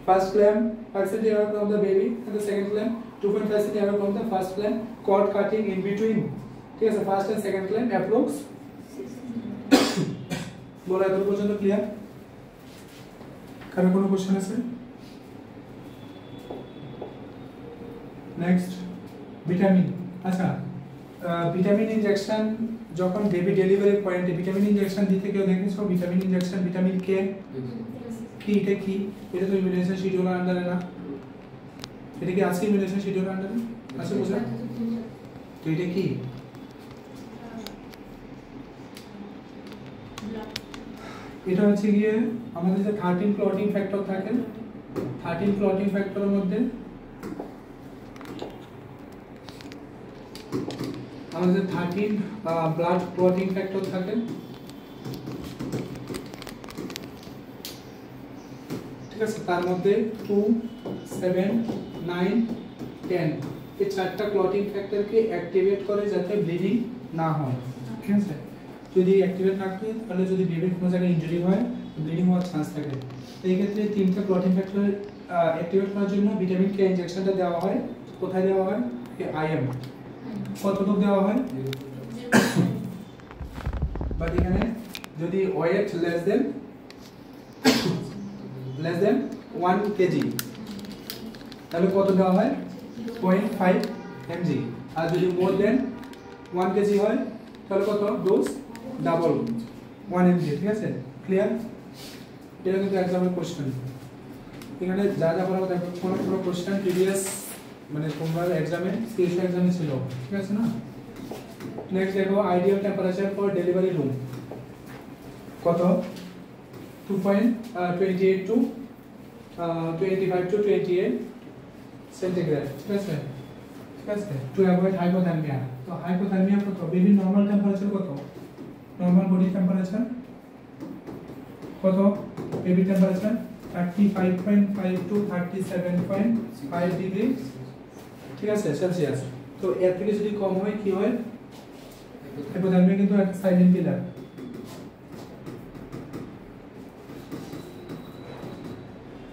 first clamp 5 centimetre from the baby, and the second clamp 2.5 centimetre from the first clamp, cord cutting in between, ঠিক আছে, first and second clamp approx, বলা এত পর্যন্ত ক্লিয়ার। কারো কোনো কোশ্চেন আছে? নেক্সট ভিটামিন, আচ্ছা ভিটামিন ইনজেকশন যখন বেবি ডেলিভারি পয়েন্টে ভিটামিন ইনজেকশন দিতে কেউ দেখেছো, ভিটামিন ইনজেকশন, ভিটামিন কে কি, এটা কি, এটা তো ইমিউনাইজেশন শিডিউল আন্ডারে না, এটা কি আছে ইমিউনাইজেশন শিডিউল আন্ডারে আছে, বুঝা, তো এটা কি, এটা হচ্ছে গিয়ে আমাদের যে 13 ক্লটিং ফ্যাক্টর থাকে, 13 ক্লটিং ফ্যাক্টরের মধ্যে আমাদের 13 ব্লাড ক্লটিং ফ্যাক্টর থাকে, ঠিক আছে, তার মধ্যে 2, 7, 9, 10 এই চারটা ক্লটিং ফ্যাক্টরকে অ্যাক্টিভেট করে যাতে ব্লিডিং না হয়, ঠিক আছে। যদি অ্যাক্টিভেট না থাকে তাহলে যদি বেবির কোনো জায়গায় ইনজুরি হয় ব্লিডিং হওয়ার চান্স থাকে। তো এই ক্ষেত্রে তিনটা ক্লটিং ফ্যাক্টর অ্যাক্টিভেট করার জন্য ভিটামিন কে ইনজেকশনটা দেওয়া হয়, কোথায় দেওয়া হয়, আইএম, কতটুকু দেওয়া হয়, বাট এখানে যদি ওয়েট লেস দেন 1 কেজি তাহলে কত দেওয়া হয়, 0.5 mg, আর যদি মোর দেন 1 কেজি হয় তাহলে কত ডোজ, ডাবল 1 mg, ঠিক আছে, ক্লিয়ার। এটা কিন্তু এক্সামের কোশ্চেন, এখানে যা যা বলা দেখো কোনো কোশ্চেন প্রিভিয়াস মানে তোমরা এক্সামে সিএসও এক্সামে ছিল, ঠিক আছে না। নেক্সট দেখো ideal temperature for delivery room কত, 2.28 to 25 to 28 সেন্টিগ্রেড, ঠিক আছে, ঠিক আছে, টু অ্যাভয়েড হাইপোথার্মিয়া। তো হাইপোথার্মিয়া কত, বেবি নরমাল টেম্পারেচার কত, নরমাল বডি টেম্পারেচার কত, বেবি টেম্পারেচার 35.5 to 37.5 ডিগ্রি, ঠিক আছে, সেলসিয়াস। তো এর থেকে যদি কম হয় কি হয়, হাইপোথার্মিয়া কিন্তু একটা সাইলেন্ট কিলার,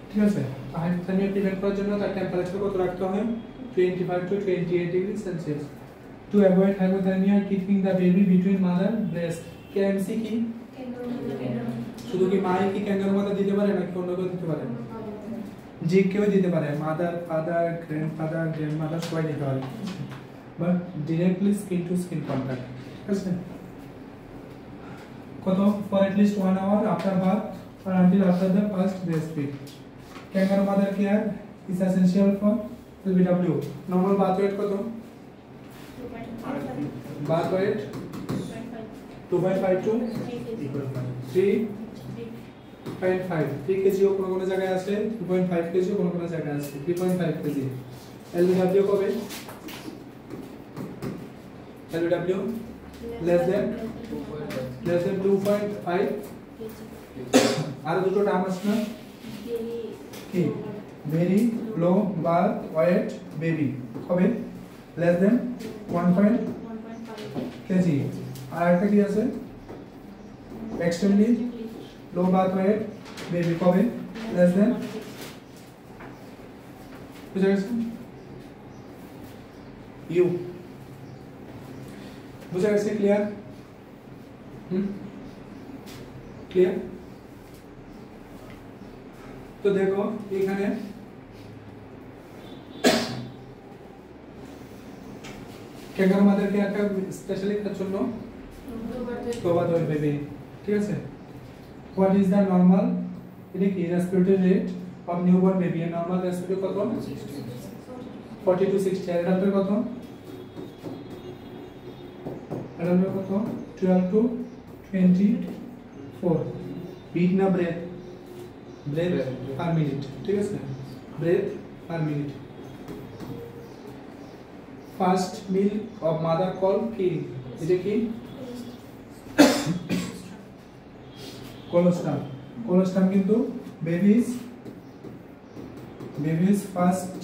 ঠিক আছে। হাইপোথার্মিয়া প্রিভেন্ট করার জন্য তার টেম্পারেচার কত রাখতে হয়, 25 to 28 degree Celsius. To avoid hypothermia keeping the baby between mother breast, KMC কি, শুধু কি মাই কি ক্যাঙ্গারু মাদার দিতে পারে নাকি অন্য কেউ দিতে পারে, যে কেউ দিতে পারে, মাদার, ফাদার, গ্র্যান্ডফাদার, গ্র্যান্ডমাদার সবাই দিতে পারে, but directly skin to skin contact, ঠিক আছে। কত, for at least 1 hour after birth or until after the first breastfeed. Kangaroo mother care is essential for LBW. Normal birth weight কত, birth weight 2.5 to 3 3.5 3 কেজিও কোনো জায়গায় আছে, 2.5 কেজিও কোনো জায়গায় আছে, 3.5 কেজি। LBW কবে? LBW less than 2.5 আর দুটো টার্ম আছে না কি very low birth weight baby কবে? less than 1.5 KG. আর একটা কি আছে? extremely low birth weight baby কবে? less than বুঝা গেছে? ইউ বুঝা গেছে? ক্লিয়ার? ক্লিয়ার? তো দেখো এখানে ক্যাঙ্গারু মাদেরকে একটা স্পেশালি কার জন্য প্রবাদ হয় বেবি, ঠিক আছে? হোয়াট ইজ দ্য নরমাল, এটা কি respiratory rate of newborn baby? এর নরমাল রেসপিরেটরি কত? 40 to 60। আর এটার কত? এটার কত? 12 to 24। বিট না ব্রেথ? ব্রেথ পার মিনিট, ঠিক আছে? Breath per minute. First meal of mother call feed, এটা কি? কোলোস্টাম। কোলোস্টাম কিন্তু বেবিজ ফার্স্ট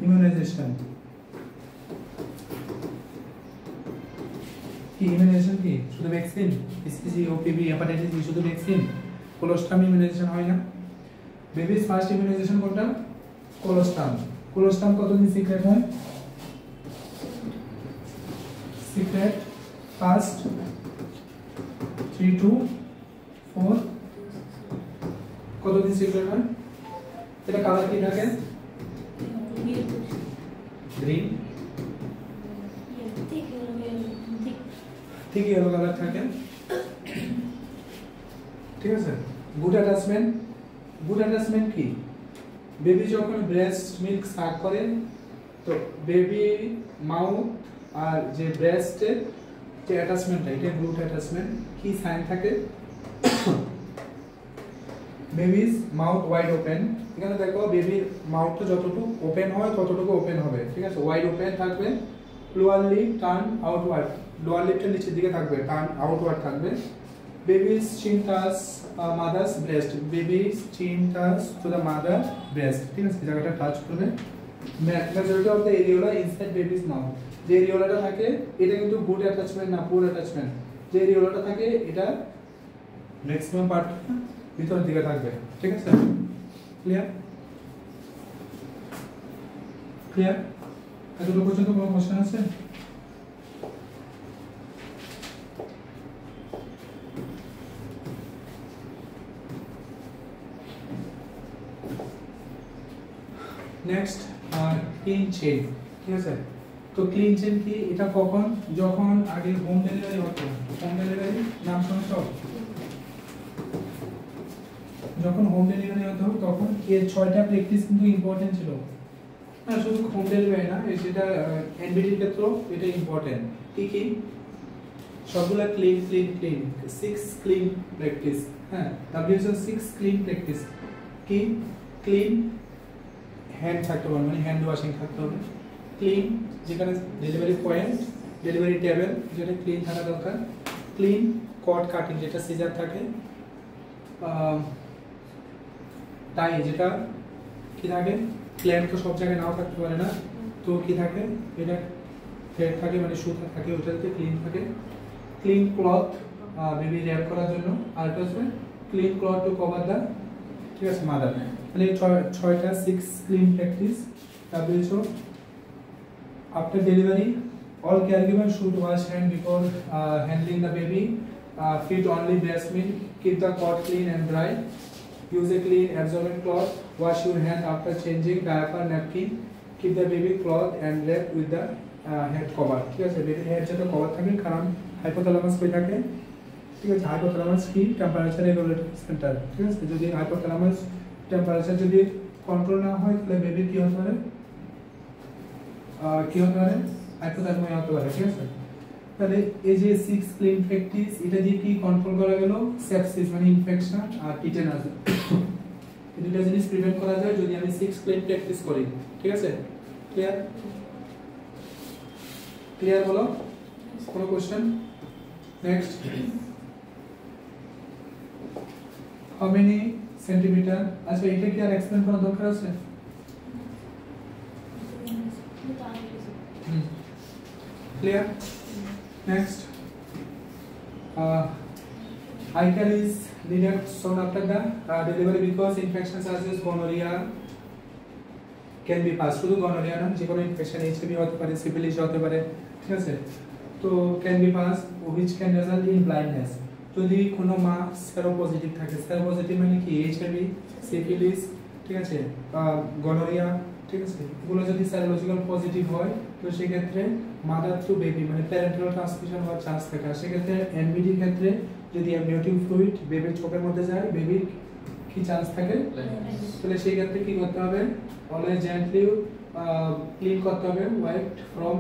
ইমিউনাইজেশন কি? ইমিউনাইজেশন কি শুধু vaccine? BCG OPV hepatitis B শুধু ভ্যাকসিন? কোলোস্টাম ইমিউনাইজেশন হয় না? বেবিজ ফার্স্ট ইমিউনাইজেশন কোনটা? কোলোস্টাম। কোলোস্টাম কতদিন সিক্রেট হয়? সিক্রেট ফার্স্ট 3 to 4 কতদিন সিক্রেট হয়? এটা কালার কি থাকে? গ্রিন ঠিক ইয়েলো কালার থাকে, ঠিক আছে? Good attachment. গুড অ্যাটাচমেন্ট কি? বেবি যখন ব্রেস্ট মিল্ক সাক করে তো বেবি মাউথ আর যে ব্রেস্টের যে অ্যাটাচমেন্টটা, এটা গুড অ্যাটাচমেন্ট। কি সাইন থাকে? Babies mouth wide open. এখানে দেখো বেবির মাউথটা যতটুকু ওপেন হয় ততটুকু ওপেন হবে, ঠিক আছে? ওয়াইড ওপেন থাকবে। Lower lip turn outward, lower লিপটা নিচের দিকে থাকবে, টার্ন আউটওয়ার্ড থাকবে। Baby's chin touch mother's breast, baby's chin touch to the mother breast, ঠিক আছে? জায়গাটা টাচ করবে। Majority of the areola inside baby's mouth, যে এরিওলাটা থাকে এটা কিন্তু গুড অ্যাটাচমেন্ট না পুর অ্যাটাচমেন্ট। যে এরিওলাটা থাকে এটা ম্যাক্সিমাম পার্ট ভিতরের দিকে থাকবে, ঠিক আছে? ক্লিয়ার? ক্লিয়ার? এতটুকু পর্যন্ত কোনো কোশ্চেন আছে? নেক্সট ক্লিন চেইন, ঠিক আছে? তো ক্লিন চেইন কি? এটা কখন? যখন আগে হোম ডেলিভারি হতো। হোম ডেলিভারি নাম শুনেছো? যখন হোম ডেলিভারি হতো তখন এর 6টা প্র্যাকটিস কিন্তু ইম্পর্টেন্ট ছিল। না শুধু হোম ডেলিভারি না, সেটা এনবিডির ক্ষেত্রেও এটা ইম্পর্টেন্ট। কি কি? সবগুলা ক্লিন ক্লিন ক্লিন, 6 ক্লিন প্র্যাকটিস। হ্যাঁ, WHO 6 ক্লিন প্র্যাকটিস। কি? ক্লিন হ্যান্ড থাকতে হবে, মানে হ্যান্ড ওয়াশিং থাকতে হবে। ক্লিন যেখানে ডেলিভারি পয়েন্ট, ডেলিভারি টেবিল যেটা ক্লিন থাকা দরকার। ক্লিন কট কাটিং যেটা সিজার থাকে। টাই যেটা কি থাকে? ক্ল্যাম্প তো সব জায়গায় নাও থাকতে পারে না, তো কি থাকে? এটা থ্রেড থাকে, মানে সুতা থাকে, ওটাতে ক্লিন থাকে। ক্লিন ক্লথ বেবি র্যাপ করার জন্য। আর একটা হচ্ছে clean cloth to cover the, ঠিক আছে, মাদার। মানে 6টা 6 ক্লিন practice. WHO after delivery all caregivers should wash hand before handling the baby, feed only breast milk, keep the cord clean and dry, use a clean absorbent cloth, wash your hand after changing diaper, napkin, keep the baby cloth and wrap with the head cover, ঠিক আছে? বেবির head যাতে cover থাকে, কারণ hypothalamus কই থাকে, ঠিক আছে? হাইপোথ্যালামাস কি? টেম্পারেচার রেগুলেটরি সেন্টার, ঠিক আছে? যদি হাইপোথ্যালামাস টেম্পারেচার যদি কন্ট্রোল না হয় তাহলে বেবির কি হতে পারে? কি হতে পারে? হাইপোথার্মিয়া হতে পারে, ঠিক আছে? তাহলে এই যে 6 ক্লিন প্র্যাকটিস এটা দিয়ে কি কন্ট্রোল করা গেল সেপসিস মানে ইনফেকশন আর টিটেনাস এই দুটো জিনিস প্রিভেন্ট করা যায় যদি আমি 6 ক্লিন প্র্যাকটিস করি ঠিক আছে ক্লিয়ার ক্লিয়ার বলো কোনো question next how many centimetre আচ্ছা এটা কি আর এক্সপ্লেইন করা দরকার আছে clear next eye care is needed soon after the delivery because infections such as gonorrhea can be passed শুধু gonorrhea না যে কোনো ইনফেকশন এইচআইভি হতে পারে সিফিলিস হতে পারে ঠিক আছে তো can be passed which can result in blindness যদি কোনো মা সেরো পজিটিভ থাকে সেরো পজিটিভ মানে কি এইচআইভি সিফিলিস ঠিক আছে gonorrhea ঠিক আছে এগুলো যদি সেরোলজিক্যাল পজিটিভ হয় তো সেই ক্ষেত্রে মাদার টু বেবি মানে প্যারেন্টাল ট্রান্সমিশন হওয়ার চান্স থাকে সেই ক্ষেত্রে এমবিডি ক্ষেত্রে যদি অ্যামনিওটিক ফ্লুইড বেবির চোখের মধ্যে যায় বেবির কি চান্স থাকে তাহলে সেই ক্ষেত্রে কি করতে হবে অলওয়েজ জেন্টলি ক্লিন করতে হবে wipe from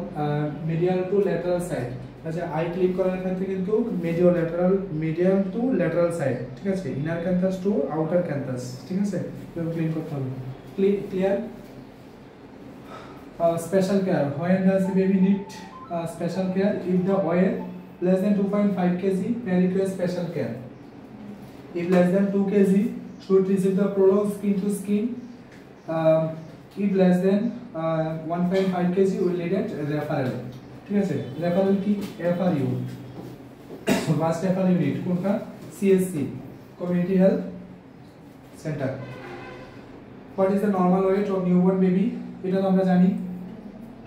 medial to lateral side আচ্ছা আই ক্লিন করার ক্ষেত্রে কিন্তু মিডিয়াল টু ল্যাটারাল সাইড ঠিক আছে inner canthus to outer canthus ঠিক আছে এভাবে ক্লিন করতে হবে clear special care when does the baby need special care if the oil less than 2.5 kg may require special care if less than 2 kg should receive the prolonged skin to skin if less than 1.5 kg will need a referral ঠিক আছে referral কি FRU vast referral unit কোনটা CSC community health center what is the normal weight of newborn baby এটা তো আমরা জানি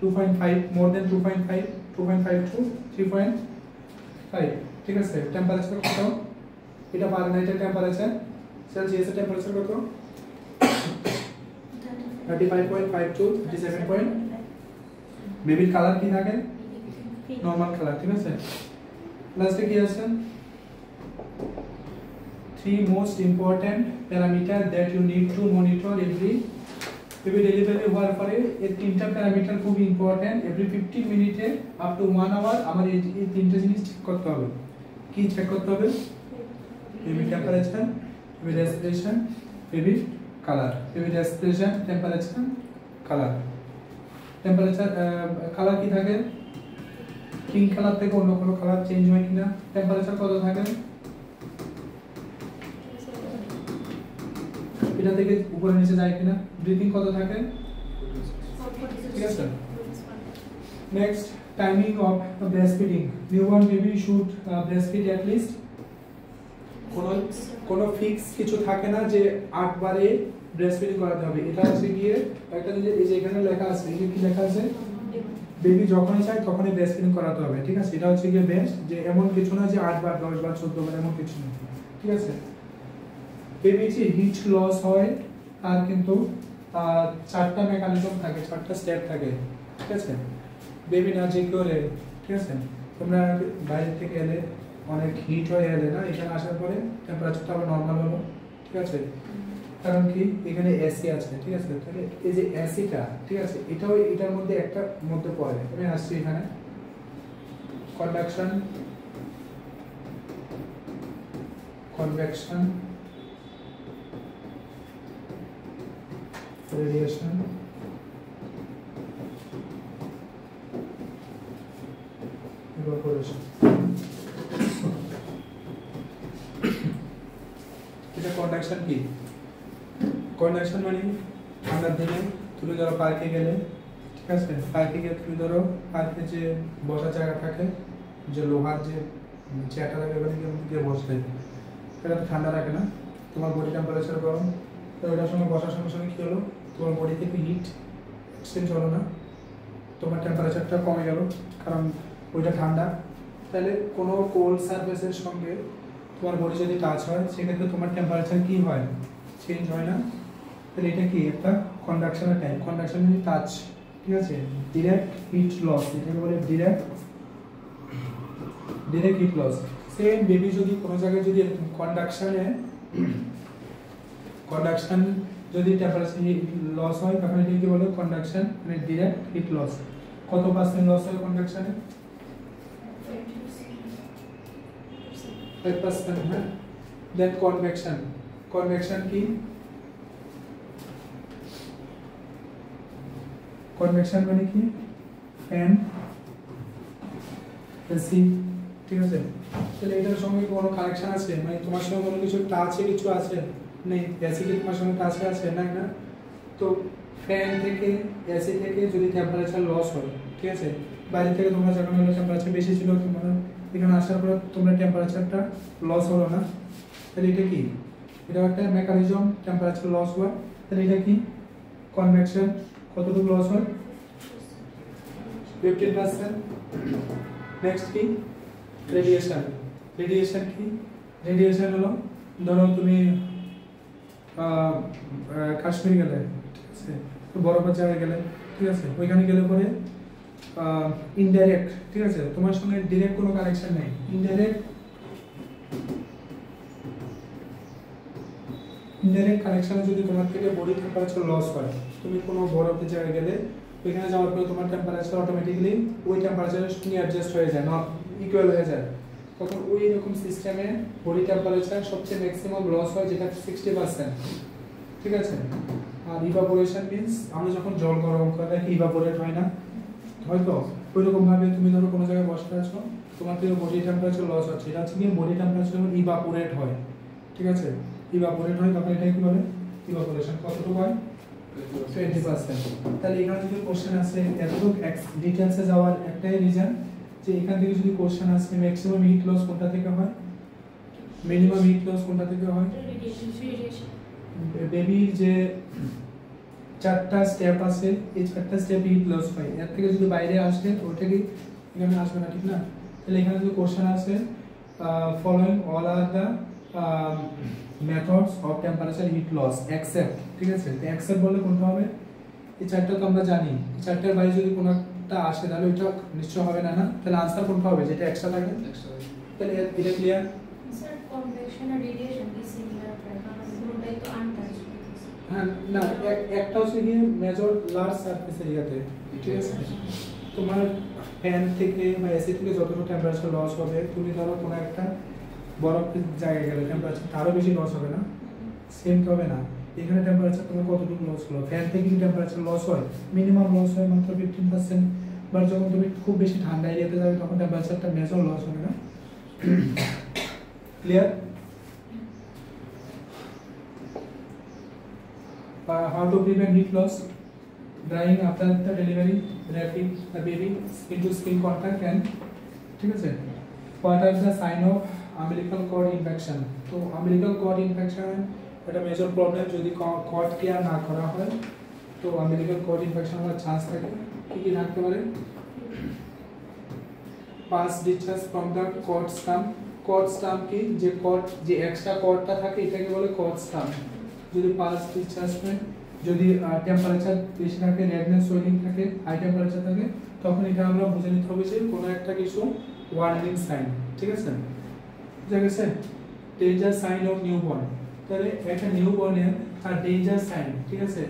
2.5 more than 2.5 2.5 to 3.5 ঠিক আছে টেম্পারেচার কত এটা ফারেনহাইটের টেম্পারেচার সেলসিয়াসের টেম্পারেচার কত 35.5 to 37. বেবির কালার কি থাকে নরমাল কালার ঠিক আছে লাস্টে কি আছে 3 most important parameter that you need to monitor every baby delivery হওয়ার পরে এই তিনটা প্যারামিটার খুব ইম্পর্টেন্ট এভরি 15 মিনিটে আপ টু 1 আওয়ার আমার এই তিনটা জিনিস চেক করতে হবে কি চেক করতে হবে baby temperature baby respiration baby colour baby respiration temperature colour temperature colour কি থাকে পিঙ্ক কালার থেকে অন্য কোনো কালার চেঞ্জ হয় কিনা টেম্পারেচার কত থাকে এটা থেকে উপরে নিচে যায় কিনা ব্রিথিং কত থাকে ঠিক আছে next timing of breastfeeding newborn baby should breastfeed at least কোনো ফিক্স কিছু থাকে না যে 8 বারে ব্রেস্টফিডিং করাতে হবে এটা হচ্ছে গিয়ে একটা যে এই যে এখানে লেখা আছে এই কি লেখা আছে বেবি যখনই চায় তখনই ব্রেস্টফিডিং করাতে হবে ঠিক আছে এটা হচ্ছে গিয়ে বেস্ট যে এমন কিছু না যে 8 বার 10 বার 14 বার এমন কিছু না ঠিক আছে বেবি যে হিট লস হয় আর কিন্তু চারটা মেকানিজম থাকে চারটা স্টেপ থাকে ঠিক আছে বেবি না যে করে ঠিক আছে তোমরা বাইরে থেকে এলে অনেক হিট হয়ে এলে না এখানে আসার পরে টেম্পারেচারটা আবার নরমাল হলো ঠিক আছে কারণ কি এখানে এসি আছে ঠিক আছে তাহলে এই যে এসিটা ঠিক আছে এটাও এটার মধ্যে একটা মধ্যে পড়ে আমি আসছি এখানে কনভেকশন radiation evaporation এটা কন্ডাকশন কি কন্ডাকশন মানে ঠান্ডার দিনে তুমি ধরো পার্কে গেলে ঠিক আছে পার্কে গিয়ে তুমি ধরো পার্কে যে বসার জায়গা থাকে যে লোহার যে চেয়ারটা থাকে ওখানে গিয়ে বসলে সেটা ঠান্ডা রাখে না তোমার বডি টেম্পারেচার গরম তো ওটার সঙ্গে বসার সঙ্গে সঙ্গে কী হলো তোমার বডি থেকে হিট এক্সচেঞ্জ হলো না তোমার টেম্পারেচারটা কমে গেল কারণ ওইটা ঠান্ডা তাহলে কোনো কোল্ড সারফেসের সঙ্গে তোমার বডি যদি টাচ হয় সেক্ষেত্রে তোমার টেম্পারেচার কি হয় চেঞ্জ হয় না তাহলে এটা কি একটা কন্ডাকশনের টাইপ কন্ডাকশন যদি টাচ ঠিক আছে ডিরেক্ট হিট লস এটাকে বলে direct heat loss same baby যদি কোনো জায়গায় যদি কন্ডাকশন যদি টেম্পারেচার লস হয় তখন এটাকে বলে কন্ডাকশন মানে ডিরেক্ট হিট লস কত পার্সেন্ট লস হয় কন্ডাকশনে 5%, হ্যাঁ। দেন কনভেকশন, কনভেকশন কি? কনভেকশন মানে কি? ফ্যান, এসি, ঠিক আছে। তাহলে এটার সঙ্গে কোনো কানেকশন আছে, মানে তোমার সঙ্গে কোনো কিছু টাচে কিছু আছে? নেই। এসি কি তোমার সঙ্গে টাচে আছে? না, না। তো ফ্যান থেকে, এসি থেকে যদি টেম্পারেচার লস হয়, ঠিক আছে, বাইরে থেকে তোমরা যখন হলো টেম্পারেচার বেশি ছিল, তোমরা এখানে আসার পর তোমরা টেম্পারেচারটা লস হলো না, তাহলে এটা কি? এটা একটা মেকানিজম, টেম্পারেচার লস হয়। তাহলে এটা কি? কনভেকশন। কতটুকু লস হয়? 15%। নেক্সট কি? রেডিয়েশন। রেডিয়েশন কি? রেডিয়েশন হলো, ধরো তুমি কাশ্মীর গেলে, ঠিক আছে, বরফের জায়গায় গেলে, ঠিক আছে, ওইখানে গেলে পরে ইনডাইরেক্ট, ঠিক আছে, তোমার সঙ্গে ডিরেক্ট কোনো কানেকশন নেই, ইনডাইরেক্ট কানেকশনে যদি তোমার থেকে বডি টেম্পারেচার লস হয়, তুমি কোনো বরফের জায়গায় গেলে ওইখানে যাওয়ার পরে তোমার টেম্পারেচার অটোমেটিক্যালি ওই টেম্পারেচারের সঙ্গে অ্যাডজাস্ট হয়ে যায়, নট ইকুয়াল হয়ে যায়, তখন ওই রকম সিস্টেমে বডি টেম্পারেচার সবচেয়ে ম্যাক্সিমাম লস হয়, যেটা 60%, ঠিক আছে। আর ইভাপোরেশন মিন্স আমরা যখন জল গরম করে রাখি ইভাপোরেট হয় না, হয়তো ওই রকম ভাবে তুমি ধরো কোনো জায়গায় বসে আছো, তোমার থেকে বডি টেম্পারেচার লস হচ্ছে, এটা হচ্ছে কি বডি টেম্পারেচার যখন ইভাপোরেট হয়, ঠিক আছে, ইভাপোরেট হয় তখন এটা কি বলে? ইভাপোরেশন। কতটুকু হয়? 20%। তাহলে এখানে যদি কোশ্চেন আসে, এতটুকু ডিটেইলসে যাওয়ার একটাই রিজন যে এখান থেকে যদি কোশ্চেন আসে ম্যাক্সিমাম হিট লস কোনটা থেকে হয়, মিনিমাম হিট লস কোনটা থেকে হয়, বেবির যে 4টা স্টেপ আছে এই 4টা স্টেপ হিট লস হয়, এর থেকে যদি বাইরে আসে ওটা কি এখানে আসবে না, ঠিক না। তাহলে এখানে যদি কোশ্চেন আসে following all are the methods of temperature heat loss except, ঠিক আছে, তো এক্সেপ্ট বললে কোনটা হবে? এই 4টা তো আমরা জানি, এই 4টার বাইরে যদি কোনটা আসে তাহলে ওইটা নিশ্চয় হবে না, না, তাহলে আনসার কোনটা হবে? যেটা এক্সট্রা থাকে। তাহলে এটা ক্লিয়ার? স্যার কনভেকশন আর রেডিয়েশন কি সিমিলার, কারণ দুটোই তো আনটাচড। হ্যাঁ, না, একটা হচ্ছে কি মেজর লার্জ সারফেস এরিয়াতে, ঠিক আছে, তোমার ফ্যান থেকে বা এসি থেকে যতটুকু টেম্পারেচার লস হবে, তুমি ধরো কোনো একটা বরফের জায়গায় গেলে টেম্পারেচার তারও বেশি লস হবে না, সেম হবে না। এখানে টেম্পারেচার তোমার কতটুকু লস হলো? ফ্যান থেকে টেম্পারেচার লস হয়, মিনিমাম লস হয় মাত্র 15%, বাট যখন তুমি খুব বেশি ঠান্ডা এরিয়াতে যাবে তখন টেম্পারেচারটা মেজর লস হবে না। Clear? How to prevent heat loss? Drying after the delivery, wrapping the baby into skin contact and, ঠিক আছে। What are the sign of umbilical cord infection? তো umbilical cord infection এটা মেজর প্রবলেম, যদি cord care না করা হয় তো umbilical cord infection হওয়ার চান্স থাকে। কি কি থাকতে পারে? Pus discharge from the cord stump. cord stump কি? যে কর্ড, যে এক্সট্রা কর্ডটা থাকে এটাকে বলে cord stump। যদি পাস ডিসচার্জ হয়, যদি টেম্পারেচার বেশি থাকে, রেডনেস সোয়েলিং থাকে, হাই টেম্পারেচার থাকে, তখন এটা আমরা বুঝে নিতে হবে যে কোনো একটা কিছু ওয়ার্নিং সাইন, ঠিক আছে, বুঝা গেছে? ডেঞ্জার সাইন অফ নিউবর্ন, তাহলে একটা নিউবর্নের তার ডেঞ্জার সাইন, ঠিক আছে,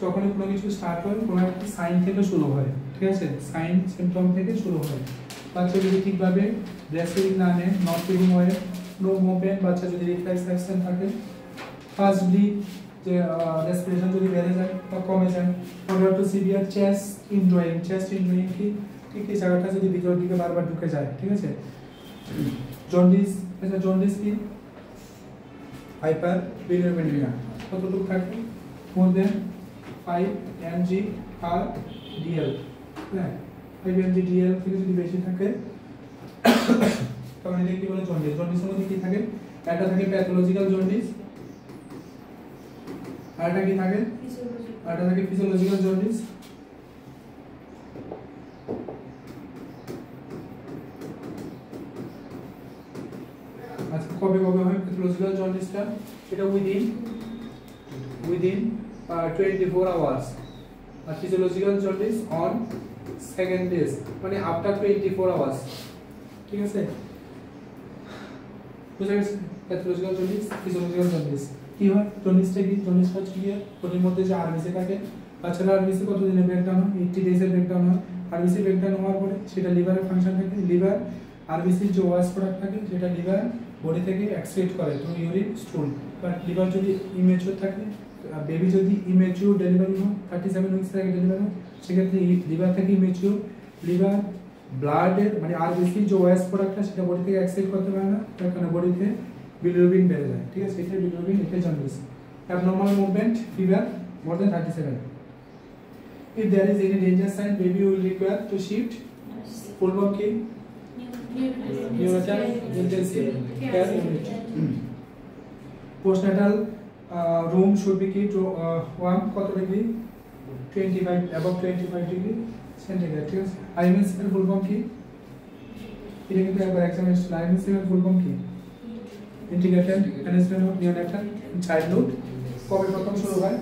যখনই কোনো কিছু স্টার্ট হয় কোনো একটা সাইন থেকে শুরু হয়, ঠিক আছে, সাইন সিমটম থেকে শুরু হয়। বাচ্চা যদি ঠিকভাবে ব্রেস্টফিডিং না নেয়, নট ফিডিং হয়, নো মুভমেন্ট, বাচ্চা যদি রিফ্লেক্স অ্যাকশন থাকে, ফার্স্ট ব্রিথ, যে রেসপিরেশন যদি বেড়ে যায় বা কমে যায়, order to severe chest indrawing. Chest indrawing কি? ঠিক এই জায়গাটা যদি ভিতরের দিকে বারবার ঢুকে যায়, ঠিক আছে। জন্ডিস, আচ্ছা জন্ডিস কি? হাইপার বিলিরুবিনিয়া, কতটুকু থাকে? মোর দেন 5 mg/dl, হ্যাঁ, 5 mg/dl থেকে যদি বেশি থাকে তখন এটা কি বলে? জন্ডিস। জন্ডিসের মধ্যে কি থাকে? একটা থাকে প্যাথোলজিক্যাল জন্ডিস, আরেকটা কি থাকে? আরেকটা থাকে ফিজিওলজিক্যাল জন্ডিস। আচ্ছা, কবে কবে হয় প্যাথোলজিক্যাল জন্ডিসটা? এটা উইদিন 24 আওয়ার্স, আর physiological jaundice on second days, মানে আফটার 24 আওয়ার্স, ঠিক আছে, বুঝা গেছে? প্যাথোলজিক্যাল জন্ডিস, ফিজিওলজিক্যাল জন্ডিস কি হয়? জন্ডিসটা কি? জন্ডিসটা হচ্ছে কি? ওদের মধ্যে যে আরবিসি থাকে, বাচ্চারা আরবিসি কতদিনে ব্রেকডাউন হয়? 80 ডেজের ব্রেকডাউন হয়। আরবিসি ব্রেকডাউন হওয়ার পরে সেটা লিভারের ফাংশন থাকে, লিভার আরবিসি যে ওয়াস প্রোডাক্ট থাকে সেটা লিভার বডি থেকে এক্সক্রিট করে থ্রু ইউরিন স্টুল। বাট লিভার যদি ইমেচিউর থাকে, বেবি যদি ইমেচিউর ডেলিভারি হয় 37 উইকস থেকে ডেলিভারি হয়, সেক্ষেত্রে লিভার থেকে ইমেচিউর লিভার ব্লাডের মানে আরবিসি যে ওয়াস প্রোডাক্টটা সেটা বডি থেকে এক্সক্রিট করতে পারে না, তার কারণে বডিতে বিলিরুবিন বেড়ে যায়। ঠিক আছে, এটা বিলিরুবিন, এটা jaundice. Abnormal movement, fever more than 37. If there is any danger sign, baby will require to shift. Full form key. Neonatal intensive care unit. Postnatal room should be kept warm কত degree? 25 above 25 degree centigrade. ঠিক আছে, IMS এর full form কি? এটা কিন্তু একবার examination IMS এর full form কি? Integrated management of neonatal childhood. কবে প্রথম শুরু হয়?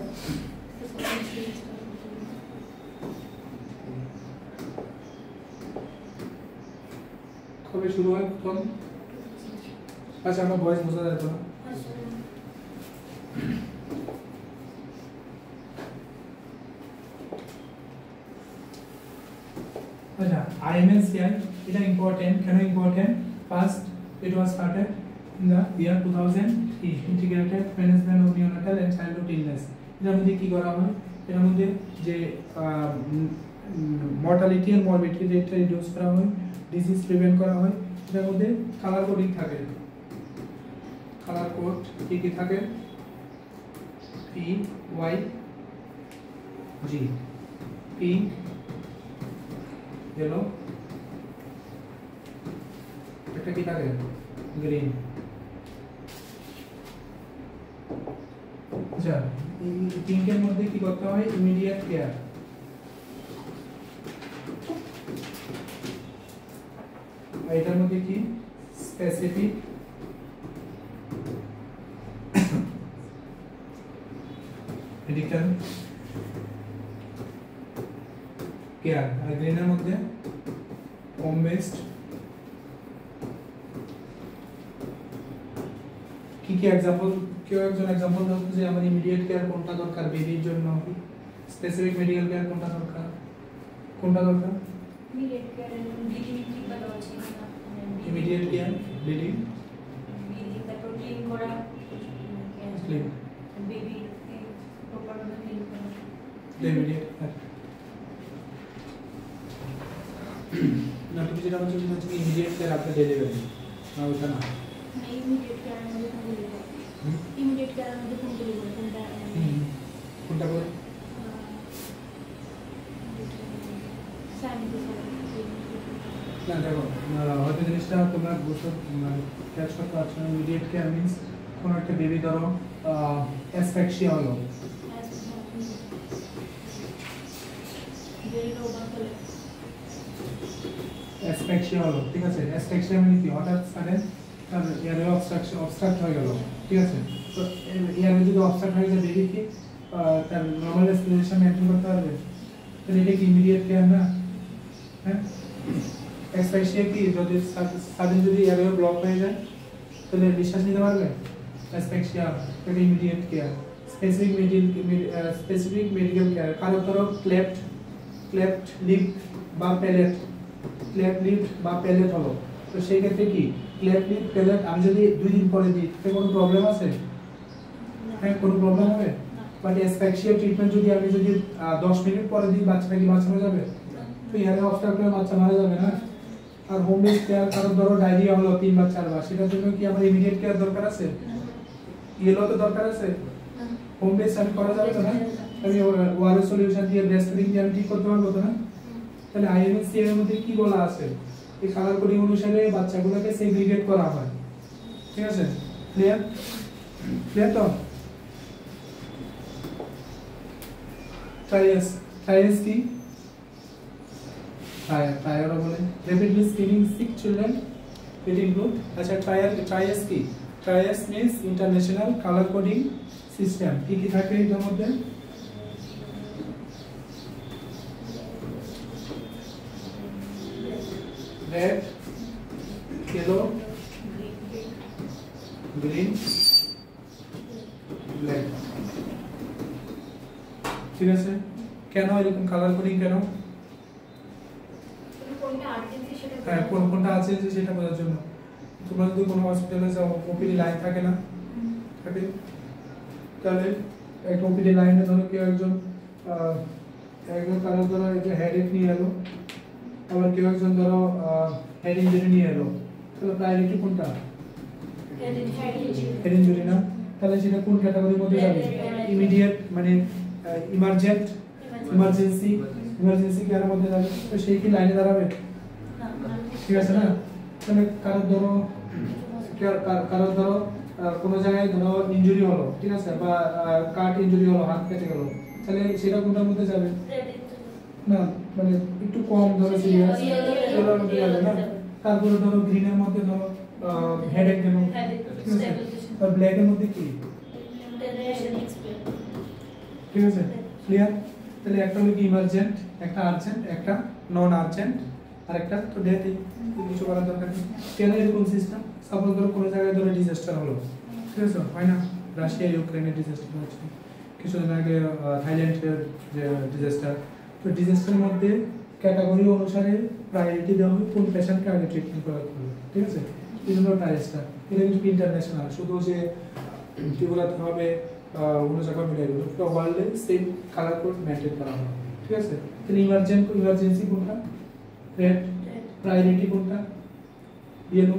কবে শুরু হয় প্রথম? আচ্ছা, আমার ভয়েস বোঝা যায় তো? আচ্ছা, IMSCI এটা ইম্পর্টেন্ট। কেন important? First it was started in the year 2003, integrated management of neonatal and childhood illness. এর মধ্যে কি করা হয়? এর মধ্যে যে মর্টালিটি এন্ড মরবিডিটি রেটটা রিডিউস করা হয়, ডিজিজ প্রিভেন্ট করা হয়। এর মধ্যে কালার কোডিং থাকে। কালার কোড কি কি থাকে? পি ওয়াই জি, পিঙ্ক, ইয়েলো, এটা কি থাকে? গ্রিন। আচ্ছা, পিঙ্কের মধ্যে কি করতে হয়? Immediate care. এটার মধ্যে কি? Specific medical care. আর গ্রিনের মধ্যে হোম বেসড। কি কি एग्जांपल? কেউ একজন एग्जांपल দাও যে আমার ইমিডিয়েট কেয়ার কোনটা দরকার বেবির জন্য, স্পেসিফিক মেডিকেল কেয়ার কোনটা দরকার, কোনটা দরকার? ইমিডিয়েট কেয়ার ব্লিডিং ঠিক করা আছে না? ইমিডিয়েট কেয়ার ব্লিডিং তারপর ক্লিন করা, ক্লিন বেবি প্রপার ভাবে ক্লিন করা, ইমিডিয়েট না। তুমি যেটা বলছো সেটা হচ্ছে ইমিডিয়েট কেয়ার আফটার ডেলিভারি, না ওটা না? ইমিডিয়েট কেয়ার মধ্যে কোন ডেলিভারি? ইমিডিয়েট কেয়ার মধ্যে কোন ডেলিভারি? কোনটা করে? না দেখো, হয়তো জিনিসটা তোমরা বুঝতে ক্যাচ করতে পারছো না। ইমিডিয়েট কেয়ার মিনস কোনো একটা বেবি ধরো অ্যাসফ্যাক্সিয়া হলো, অ্যাসফ্যাক্সিয়া হলো, ঠিক আছে? অ্যাসফ্যাক্সিয়া মানে কি? হঠাৎ সাডেন তার এয়ারওয়ে অবস্ট্রাক্ট হয়ে গেল, ঠিক আছে? তো এয়ারওয়ে যদি অবস্ট্রাক্ট হয়ে যায়, বেবি কি তার নরমাল রেসপিরেশন মেইনটেইন করতে পারবে? তাহলে এটা কি ইমিডিয়েট কেয়ার না? হ্যাঁ, অ্যাসফ্যাক্সিয়া কি? যদি সাডেন যদি এয়ারওয়ে ব্লক হয়ে যায় তাহলে নিঃশ্বাস নিতে পারবে? অ্যাসফ্যাক্সিয়া, এটা immediate care. Specific medical care, কারো ধরো ক্লেফট লিপ বা প্যালেট, ক্লেফট লিপ বা প্যালেট হলো, তো সেই ক্ষেত্রে কি ক্লেফট লিপ প্যালেট আমি যদি 2 দিন পরে দিই তাতে কোনো প্রবলেম আছে? হ্যাঁ, কোনো প্রবলেম হবে? বাট অ্যাসফ্যাক্সিয়া ট্রিটমেন্ট যদি আমি 10 মিনিট পরে দিই, বাচ্চাটা কি বাঁচানো যাবে? তো এয়ারে অবস্ট্রাক্ট হয়ে বাচ্চা মারা যাবে না? আর হোম বেস কেয়ার, কারো ধরো ডায়রিয়া হলো 3 বা 4 বার, সেটার জন্য কি আমার ইমিডিয়েট কেয়ার দরকার আছে? ইয়েলো তো দরকার আছে? হোম বেস আমি করা যাবে না? আমি ওয়ারেস সলিউশন দিয়ে ব্রেস্ট ফিডিং দিয়ে আমি ঠিক করতে পারবো তো না? তাহলে আইএমএসসি এর মধ্যে কি বলা আছে? এই কালার কোডিং অনুসারে বাচ্চাগুলোকে সেগ্রিগেট করা হয়, ঠিক আছে? ক্লিয়ার? ক্লিয়ার তো? ট্রায়াস কি? ট্রায়ার বলে rapidly screening sick children, it include. আচ্ছা, ট্রায়াস কি? Triage means international colour coding system. কি কি থাকে এর মধ্যে? রেড, ইয়েলো, গ্রিন, ব্ল্যাক, ঠিক আছে? কেন এরকম কালার কোডিং? কেন? কোনটা আর্জেন্সি সেটা হ্যাঁ কোনটা আছে যে সেটা বোঝার জন্য। তোমরা যদি কোনো হসপিটালে যাও ওপিডি লাইন থাকে না, থাকে, তাহলে একটা ওপিডি লাইনে ধরো কেউ একজন কারো ধরো হেডেক নিয়ে এলো, আবার কেউ একজন ধরো হেড ইঞ্জুরি নিয়ে এলো, তাহলে প্রায়োরিটি কোনটা? হেড ইঞ্জুরি না? তাহলে সেটা কোন ক্যাটাগরির মধ্যে যাবে? ইমিডিয়েট মানে ইমার্জেন্সি কেয়ারের মধ্যে যাবে। তো সেই কি লাইনে দাঁড়াবে? ঠিক আছে না? তাহলে কারো ধরো কোনো জায়গায় ধরো ইনজুরি হলো, ঠিক আছে, বা কাট ইনজুরি হলো, হাত কেটে গেল, তাহলে সেটা কোনটার মধ্যে যাবে? না মানে একটু কম ধরো সিরিয়াস এগুলোর মধ্যে যাবে না। তারপরে ধরো গ্রিনের মধ্যে ধরো হেডেক গেল, ঠিক আছে, আর ব্ল্যাকের মধ্যে কি? ঠিক আছে, ক্লিয়ার? তাহলে একটা হলো কি ইমার্জেন্ট, একটা আর্জেন্ট, একটা নন আর্জেন্ট, আর একটা তো ডেথ। কিছু করার দরকার নেই। কেন এরকম সিস্টেম? সাপোজ ধরো কোনো জায়গায় ধরো ডিজাস্টার হলো, ঠিক আছে, হয় না? রাশিয়া ইউক্রেনের ডিজাস্টার হচ্ছে, কিছুদিন আগে থাইল্যান্ডের যে ডিজাস্টার। তো ডিজাস্টারের মধ্যে ক্যাটাগরি অনুসারে প্রায়োরিটি দেওয়া হয় কোন পেশেন্টকে আগে ট্রিটমেন্ট করা হবে, ঠিক আছে? এই জন্য প্রাইসটা এটা কিন্তু ইন্টারন্যাশনাল, শুধু যে কি বলাতে হবে অন্য জায়গায় মিলে গেল, পুরো ওয়ার্ল্ডে সেম কালার কোড মেনটেন করা হয়, ঠিক আছে? তাহলে ইমার্জেন্সি কোনটা? রেড। প্রায়োরিটি কোনটা? ইয়েলো।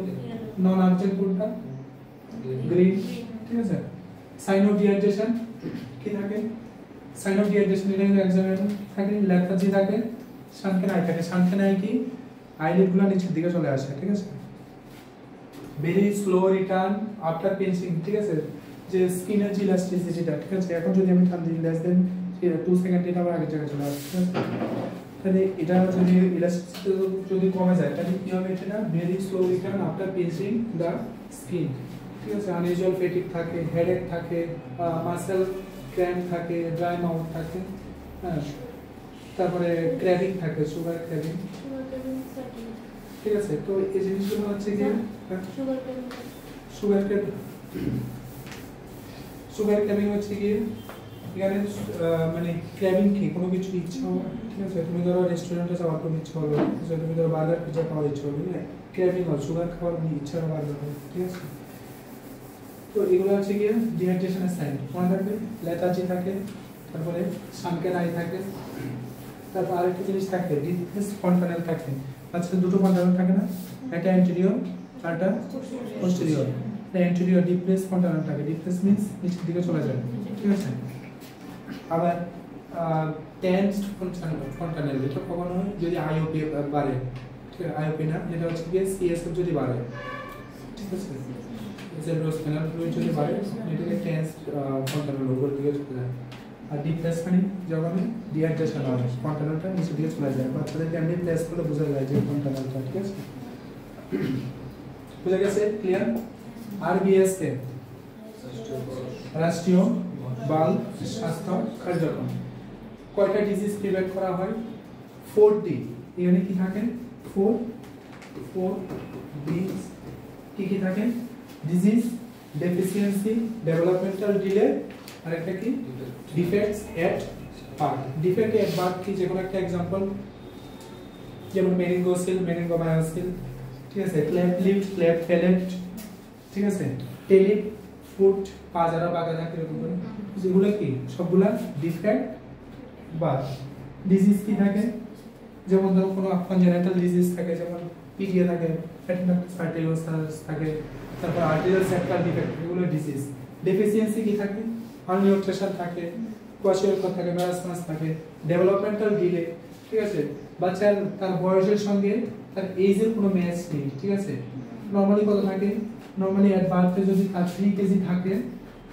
নন আর্জেন্ট কোনটা? গ্রিন, ঠিক আছে? সাইন অফ ডিহাইড্রেশন কি থাকে? সাইন অফ ডিহাইড্রেশন এটা কিন্তু এক্সামে থাকে, লেথার্জি থাকে, সানকেন আই থাকে। সানকেন আই কি? আইলিডগুলো নিচের দিকে চলে আসে, ঠিক আছে? Very slow return after pinching, ঠিক আছে? যে স্কিনের যে ইলাস্টিসিটিটা, ঠিক আছে, এখন যদি আমি টান দিই লেস দেন 2 সেকেন্ড এটা আবার আগের জায়গায় চলে আসে, ঠিক আছে? তাহলে এটা যদি ইলাস্টিসিটি যদি কমে যায় তাহলে কি হবে? এটা very slow return after pinching the skin, ঠিক আছে? আনইউজুয়াল ফেটিক থাকে, হেডেক থাকে, মাসেল ক্র্যাম্প থাকে, ড্রাই মাউথ থাকে, হ্যাঁ, তারপরে ক্র্যাভিং থাকে, সুগার ক্র্যাভিং, ঠিক আছে? তো এই জিনিসগুলো হচ্ছে কি সুগার ক্র্যাভিং হচ্ছে কি এখানে মানে ক্র্যাভিং কি কোনো কিছু ইচ্ছা হয়, ঠিক আছে? তুমি ধরো রেস্টুরেন্টে যাওয়ার খুব ইচ্ছা হলো, তুমি ধরো বার্গার পিজ্জা খাওয়ার ইচ্ছা হলো, ক্র্যাভিং হয়, সুগার খাওয়ার ইচ্ছা বার্গার হয়, ঠিক আছে? তো এগুলো হচ্ছে কি ডিহাইড্রেশনের সাইন। মনে রাখবে লেথার্জি থাকে, তারপরে সানকেন আই থাকে, তারপর আরেকটা জিনিস থাকে ডিফেন্স ফন্টানেল থাকে। আচ্ছা দুটো ফন্টানেল থাকে না, একটা অ্যান্টেরিয়র আর একটা পোস্টেরিয়র। অ্যান্টেরিয়র ডিপ্রেস ফন্টানেল থাকে, ডিপ্রেস মিন্স নিচের দিকে চলে যায়, ঠিক আছে? আবার টেন্সড ফন্টানেল এটা কখন হয়? যদি আইওপি বাড়ে, ঠিক আছে? আইওপি না, যেটা হচ্ছে কি সিএসএফ যদি বাড়ে, ঠিক আছে? সেরেব্রোস্পাইনাল ফ্লুইড যদি বাড়ে এটাকে টেন্সড ফন্টানেল উপর দিকে চলে যায়। আর ডিপ্রেস মানে যখন ডিহাইড্রেশন হয় ফন্টানেলটা নিচের দিকে চলে যায়। বাচ্চাদেরকে এমনি প্রেস করলে বোঝা যায় যে ফন্টানেলটা, ঠিক আছে? বুঝা গেছে? ক্লিয়ার? আরবিএস কে রাষ্ট্রীয় বাল স্বাস্থ্য কার্যক্রম কয়টা ডিজিজ প্রিভেন্ট করা হয়? 4D। এখানে কি থাকে? 4D কি থাকে? ডিজিজ, ডেফিসিয়েন্সি, ডেভেলপমেন্টাল ডিলে, আর একটা কি ডিফেক্টস এট বার্থ। ডিফেক্ট এট বার্থ কি? যে কোনো একটা एग्जांपल, যেমন মেনিনগোসিল, মেনিনগোমায়োসিল, ঠিক আছে? ক্লেফট লিপ, ক্লেফট প্যালেট, ঠিক আছে? টেলিপ, ফুট, পাজারা বাগা থাকে এরকম করে, যেগুলো কি সবগুলা ডিফেক্ট বার্থ। ডিজিজ কি থাকে? যেমন ধরো কোনো কনজেনিটাল ডিজিজ থাকে, যেমন পিডিএ থাকে, প্যাটেন্টাস পার্টিলোসাস থাকে, তারপর আর্টেরিয়াল সেপ্টাল ডিফেক্ট, এগুলো ডিজিজ। ডেফিসিয়েন্সি কি থাকে? মালনিউট্রিশন থাকে, কোয়াশিওরকর থাকে, ম্যারাসমাস থাকে, ডেভেলপমেন্টাল ডিলে, ঠিক আছে? বাচ্চার তার বয়সের সঙ্গে তার এজের কোনো ম্যাচ নেই, ঠিক আছে? নরমালি কত থাকে? নরমালি এট বার্থে যদি তার 3 কেজি থাকে,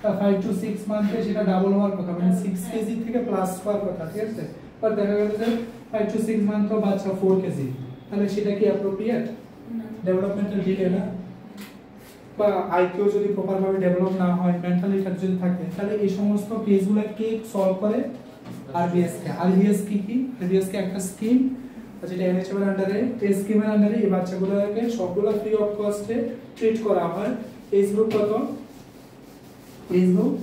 তার 5 to 6 মান্থে সেটা ডাবল হওয়ার কথা, মানে 6 কেজি থেকে প্লাস হওয়ার কথা, ঠিক আছে? আর দেখা গেল যে 5 to 6 মান্থ বাচ্চা 4 কেজি, তাহলে সেটা কি অ্যাপ্রোপ্রিয়েট? ডেভেলপমেন্টাল ডিলে না? বা আইকিউ যদি প্রপার ভাবে ডেভেলপ না হয়, মেন্টালি যদি থাকে, তাহলে এই সমস্ত কেসগুলোকে সলভ করে আরবিএস কে। আরবিএস কি? আরবিএস কে একটা স্কিম যেটা এনএচএম এর আন্ডারে, এই স্কিমের আন্ডারে এই বাচ্চাগুলোকে সবগুলো ফ্রি অফ কস্টে ট্রিট করা হয়। এজ গ্রুপ কত? Age group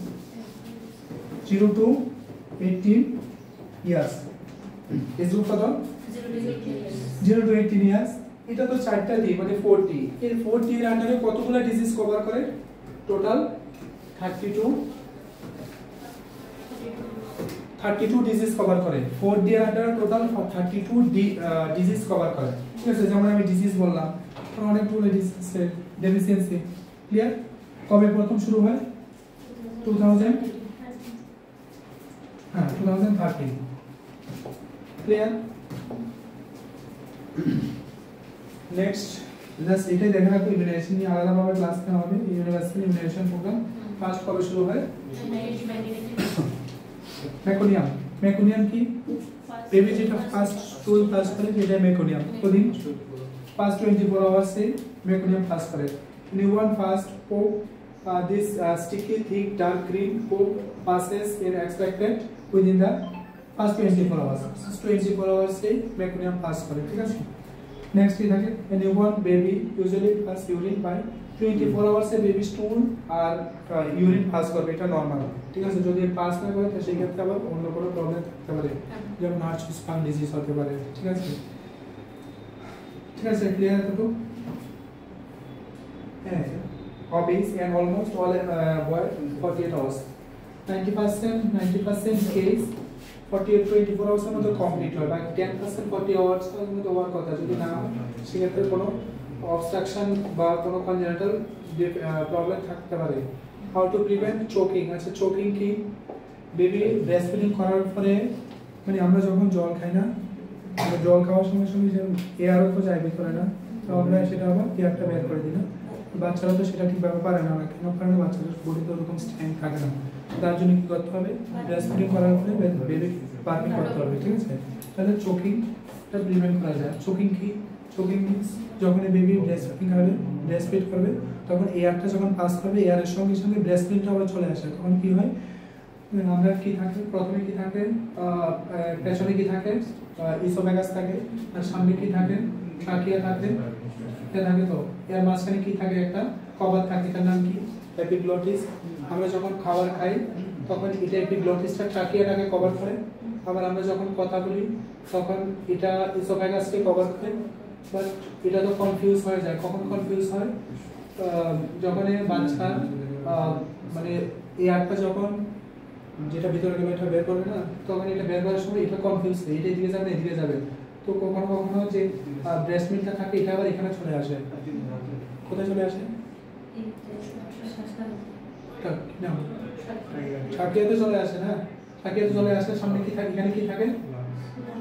0 to 18 years. Age group কত? 0 to 18 ইয়ার্স। এটা তো 4টা ডি মানে 4D এই 4D এর আন্ডারে কতগুলো ডিজিজ কভার করে টোটাল 32 ডিজিজ কভার করে 4D এর আন্ডারে টোটাল 32 ডিজিজ কভার করে ঠিক আছে যেমন আমি ডিজিজ বললাম অনেকগুলো ডিজিজ ডেফিসিয়েন্সি ক্লিয়ার কবে প্রথম শুরু হয় 2000 হ্যাঁ 2013 ক্লিয়ার নেক্সট জাস্ট এটাই দেখে রাখো ইমিউনাইজেশন নিয়ে আলাদাভাবে ক্লাস নেওয়া হবে ইউনিভার্সাল ইমিউনাইজেশন প্রোগ্রাম ফার্স্ট কবে শুরু হয় মেকোনিয়াম কি বেবি যেটা ফার্স্ট স্টুল পাস করে যেটা মেকোনিয়াম কতদিন ফার্স্ট 24 আওয়ার্স से मेकोनियम पास करे newborn fast pope this sticky thick dark green poop passes in expected within the first 24 hours 24 hours से मेकोनियम पास करे ठीक है नेक्स्ट কি থাকে a newborn baby usually pass urine by 24 hours से baby stool আর urine pass করবে এটা normal ঠিক আছে যদি পাস না করে তো সেই ক্ষেত্রে আবার অন্য কোনো প্রবলেম থাকতে পারে যেমন নার্ভ স্পান ডিজিজ হতে পারে ঠিক আছে ক্লিয়ার তো হ্যাঁ obese and almost all boy 48 hours 90% case 24 hours এর মধ্যে কমপ্লিট হয় বাকি 10% 40 hours এর মধ্যে হওয়ার কথা যদি না সেক্ষেত্রে কোনো অবস্ট্রাকশন বা কোনো কনজেনিটাল প্রবলেম থাকতে পারে হাউ টু প্রিভেন্ট চোকিং আচ্ছা চোকিং কি বেবি ব্রেস্ট ফিডিং করার পরে মানে আমরা যখন জল খাই না জল খাওয়ার সঙ্গে সঙ্গে যে এয়ারও তো যায় ভিতরে না তো আমরা সেটা আবার এয়ারটা বের করে দিই না বাচ্চারা তো সেটা ঠিকভাবে পারে না কেন পারে না বাচ্চাদের বডিতে ওরকম স্ট্রেংথ থাকে না তার জন্য কি করতে হবে ব্রেস্ট ফিডিং করার পরে বেবি পার্কিং করতে হবে ঠিক আছে তাহলে চোকিংটা প্রিভেন্ট করা যায় চোকিং কি চোকিং মিন্স যখন বেবি ব্রেস্ট ফিডিং হবে ব্রেস্ট ফিড করবে তখন এয়ারটা যখন পাস করবে এয়ারের সঙ্গে সঙ্গে ব্রেস্ট ফিডিংটা আবার চলে আসে তখন কি হয় আমরা কি থাকে প্রথমে কি থাকে পেছনে কি থাকে ইসোফেগাস থাকে আর সামনে কি থাকে ট্রাকিয়া থাকে এটা থাকে তো এর মাঝখানে কি থাকে একটা কভার থাকে এটার নাম কি এপিগ্লটিস আমরা যখন খাবার খাই তখন এটা এপিগ্লটিসটা ট্রাকিয়াটাকে কভার করে আবার আমরা যখন কথা বলি তখন এটা ইসোফেগাসকে কভার করে বাট এটা তো কনফিউজ হয়ে যায় কখন কনফিউজ হয় যখন বাচ্চা মানে এয়ারটা যখন যেটা ভিতরে গেলে এটা বের করবে না তখন এটা বের করার সময় এটা কনফিউজ হয় এটা এদিকে যাবে এদিকে যাবে তো কখনো কখনো যে ব্রেস্ট মিল্কটা থাকে এটা আবার এখানে চলে আসে কোথায় চলে আসে ট্রাকিয়াতে চলে আসে না ট্রাকিয়াতে চলে আসে সামনে কি থাকে এখানে কি থাকে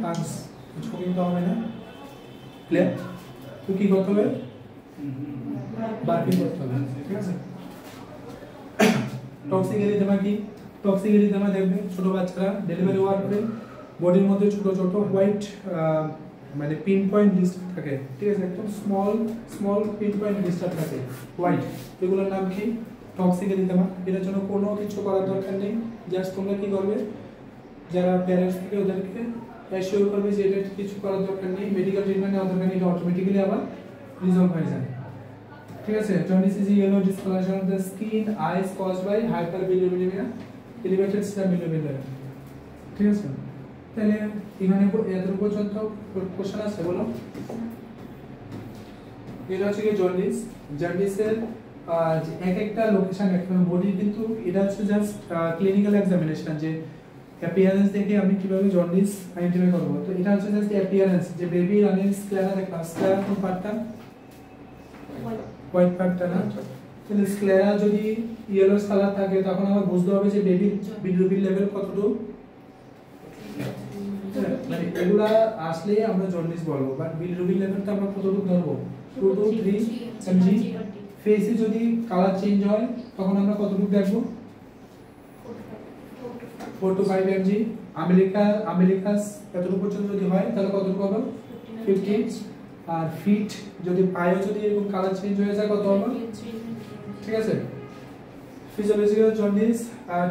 লাংস ছবিং তো হবে না ক্লিয়ার তো কি করতে হবে বার্পিং করতে হবে ঠিক আছে টক্সিক এরিথেমা কি টক্সিক এরিথেমা দেখবে ছোট বাচ্চারা ডেলিভারি হওয়ার পরে বডির মধ্যে ছোট ছোট হোয়াইট মানে পিন পয়েন্ট লিস্ট থাকে ঠিক আছে একদম স্মল পিন পয়েন্ট লিস্ট থাকে হোয়াইট এগুলোর নাম কি টক্সিক এরিথেমা এর জন্য কোনো কিছু করার দরকার নেই জাস্ট তোমরা কি করবে যারা প্যারেন্টস থেকে ওদেরকে অ্যাসিওর করবে যে এটা কিছু করার দরকার নেই মেডিকেল ট্রিটমেন্ট নেওয়ার দরকার নেই এটা অটোমেটিক্যালি আবার রিজলভ হয়ে যায় ঠিক আছে jaundice is yellow discolouration of the skin eyes caused by hyperbilirubinaemia elevated serum bilirubin ঠিক আছে তাহলে এখানে এত পর্যন্ত কোশ্চেন আছে বলো এটা হচ্ছে কি জন্ডিসের এক একটা লোকেশন একটা বডি কিন্তু এটা হচ্ছে জাস্ট ক্লিনিক্যাল এক্সামিনেশন যে অ্যাপিয়ারেন্স দেখে আমি কিভাবে জন্ডিস আইডেন্টিফাই করব তো এটা হচ্ছে জাস্ট অ্যাপিয়ারেন্স যে বেবি রানিং স্ক্লেরা দেখবা স্ক্লেরা কোন পার্টটা হোয়াইট পার্টটা না তাহলে স্ক্লেরা যদি ইয়েলো কালার থাকে তখন আমরা বুঝতে হবে যে বেবির বিলিরুবিন লেভেল কতটুকু মানে এগুলা আসলে আমরা জন্ডিস বলবো বাট বিলিরুবিন লেভেলটা আমরা কতটুকু ধরবো 2 to 3 mg ফেসে যদি কালার চেঞ্জ হয় তখন আমরা কতটুকু দেখবো 4 to 5 mg আমেরিকাস এতটুকু পর্যন্ত যদি হয় তাহলে কতটুকু হবে 50 আর ফিট যদি পায়ও যদি এরকম কালার চেঞ্জ হয়ে যায় কত হবে ঠিক আছে physiological jaundice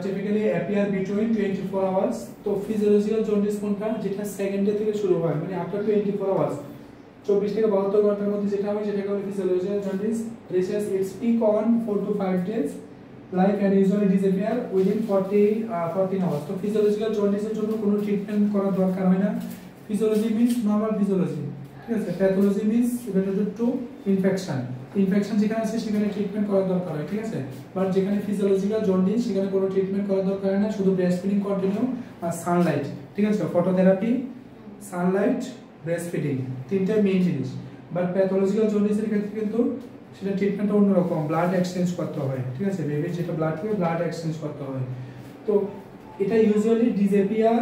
typically appear between 24 hours তো physiological jaundice কোনটা যেটা সেকেন্ড ডে থেকে শুরু হয় মানে আফটার 24 hours 24 থেকে 72 ঘন্টার মধ্যে যেটা হয় সেটাকে বলে physiological jaundice reaches its peak on 4 to 5 days like and usually disappear within 14 hours তো physiological jaundice এর জন্য কোনো ট্রিটমেন্ট করার দরকার হয় না physiology means normal physiology ঠিক আছে। Pathology means related to infection. Infection যেখানে আছে সেখানে ট্রিটমেন্ট করার দরকার হয়, ঠিক আছে। বাট যেখানে ফিজিওলজিক্যাল জন্ডিস সেখানে কোনো ট্রিটমেন্ট করার দরকার হয় না, শুধু ব্রেস্ট ফিডিং কন্টিনিউ আর সানলাইট, ঠিক আছে। ফটোথেরাপি, সানলাইট, ব্রেস্ট ফিডিং, তিনটা মেইন জিনিস। বাট প্যাথোলজিক্যাল জন্ডিসের ক্ষেত্রে কিন্তু সেটা ট্রিটমেন্টটা অন্যরকম, ব্লাড এক্সচেঞ্জ করতে হয়, ঠিক আছে। বেবির যেটা ব্লাড থেকে ব্লাড এক্সচেঞ্জ করতে হয়। তো এটা ইউজুয়ালি ডিসঅ্যাপিয়ার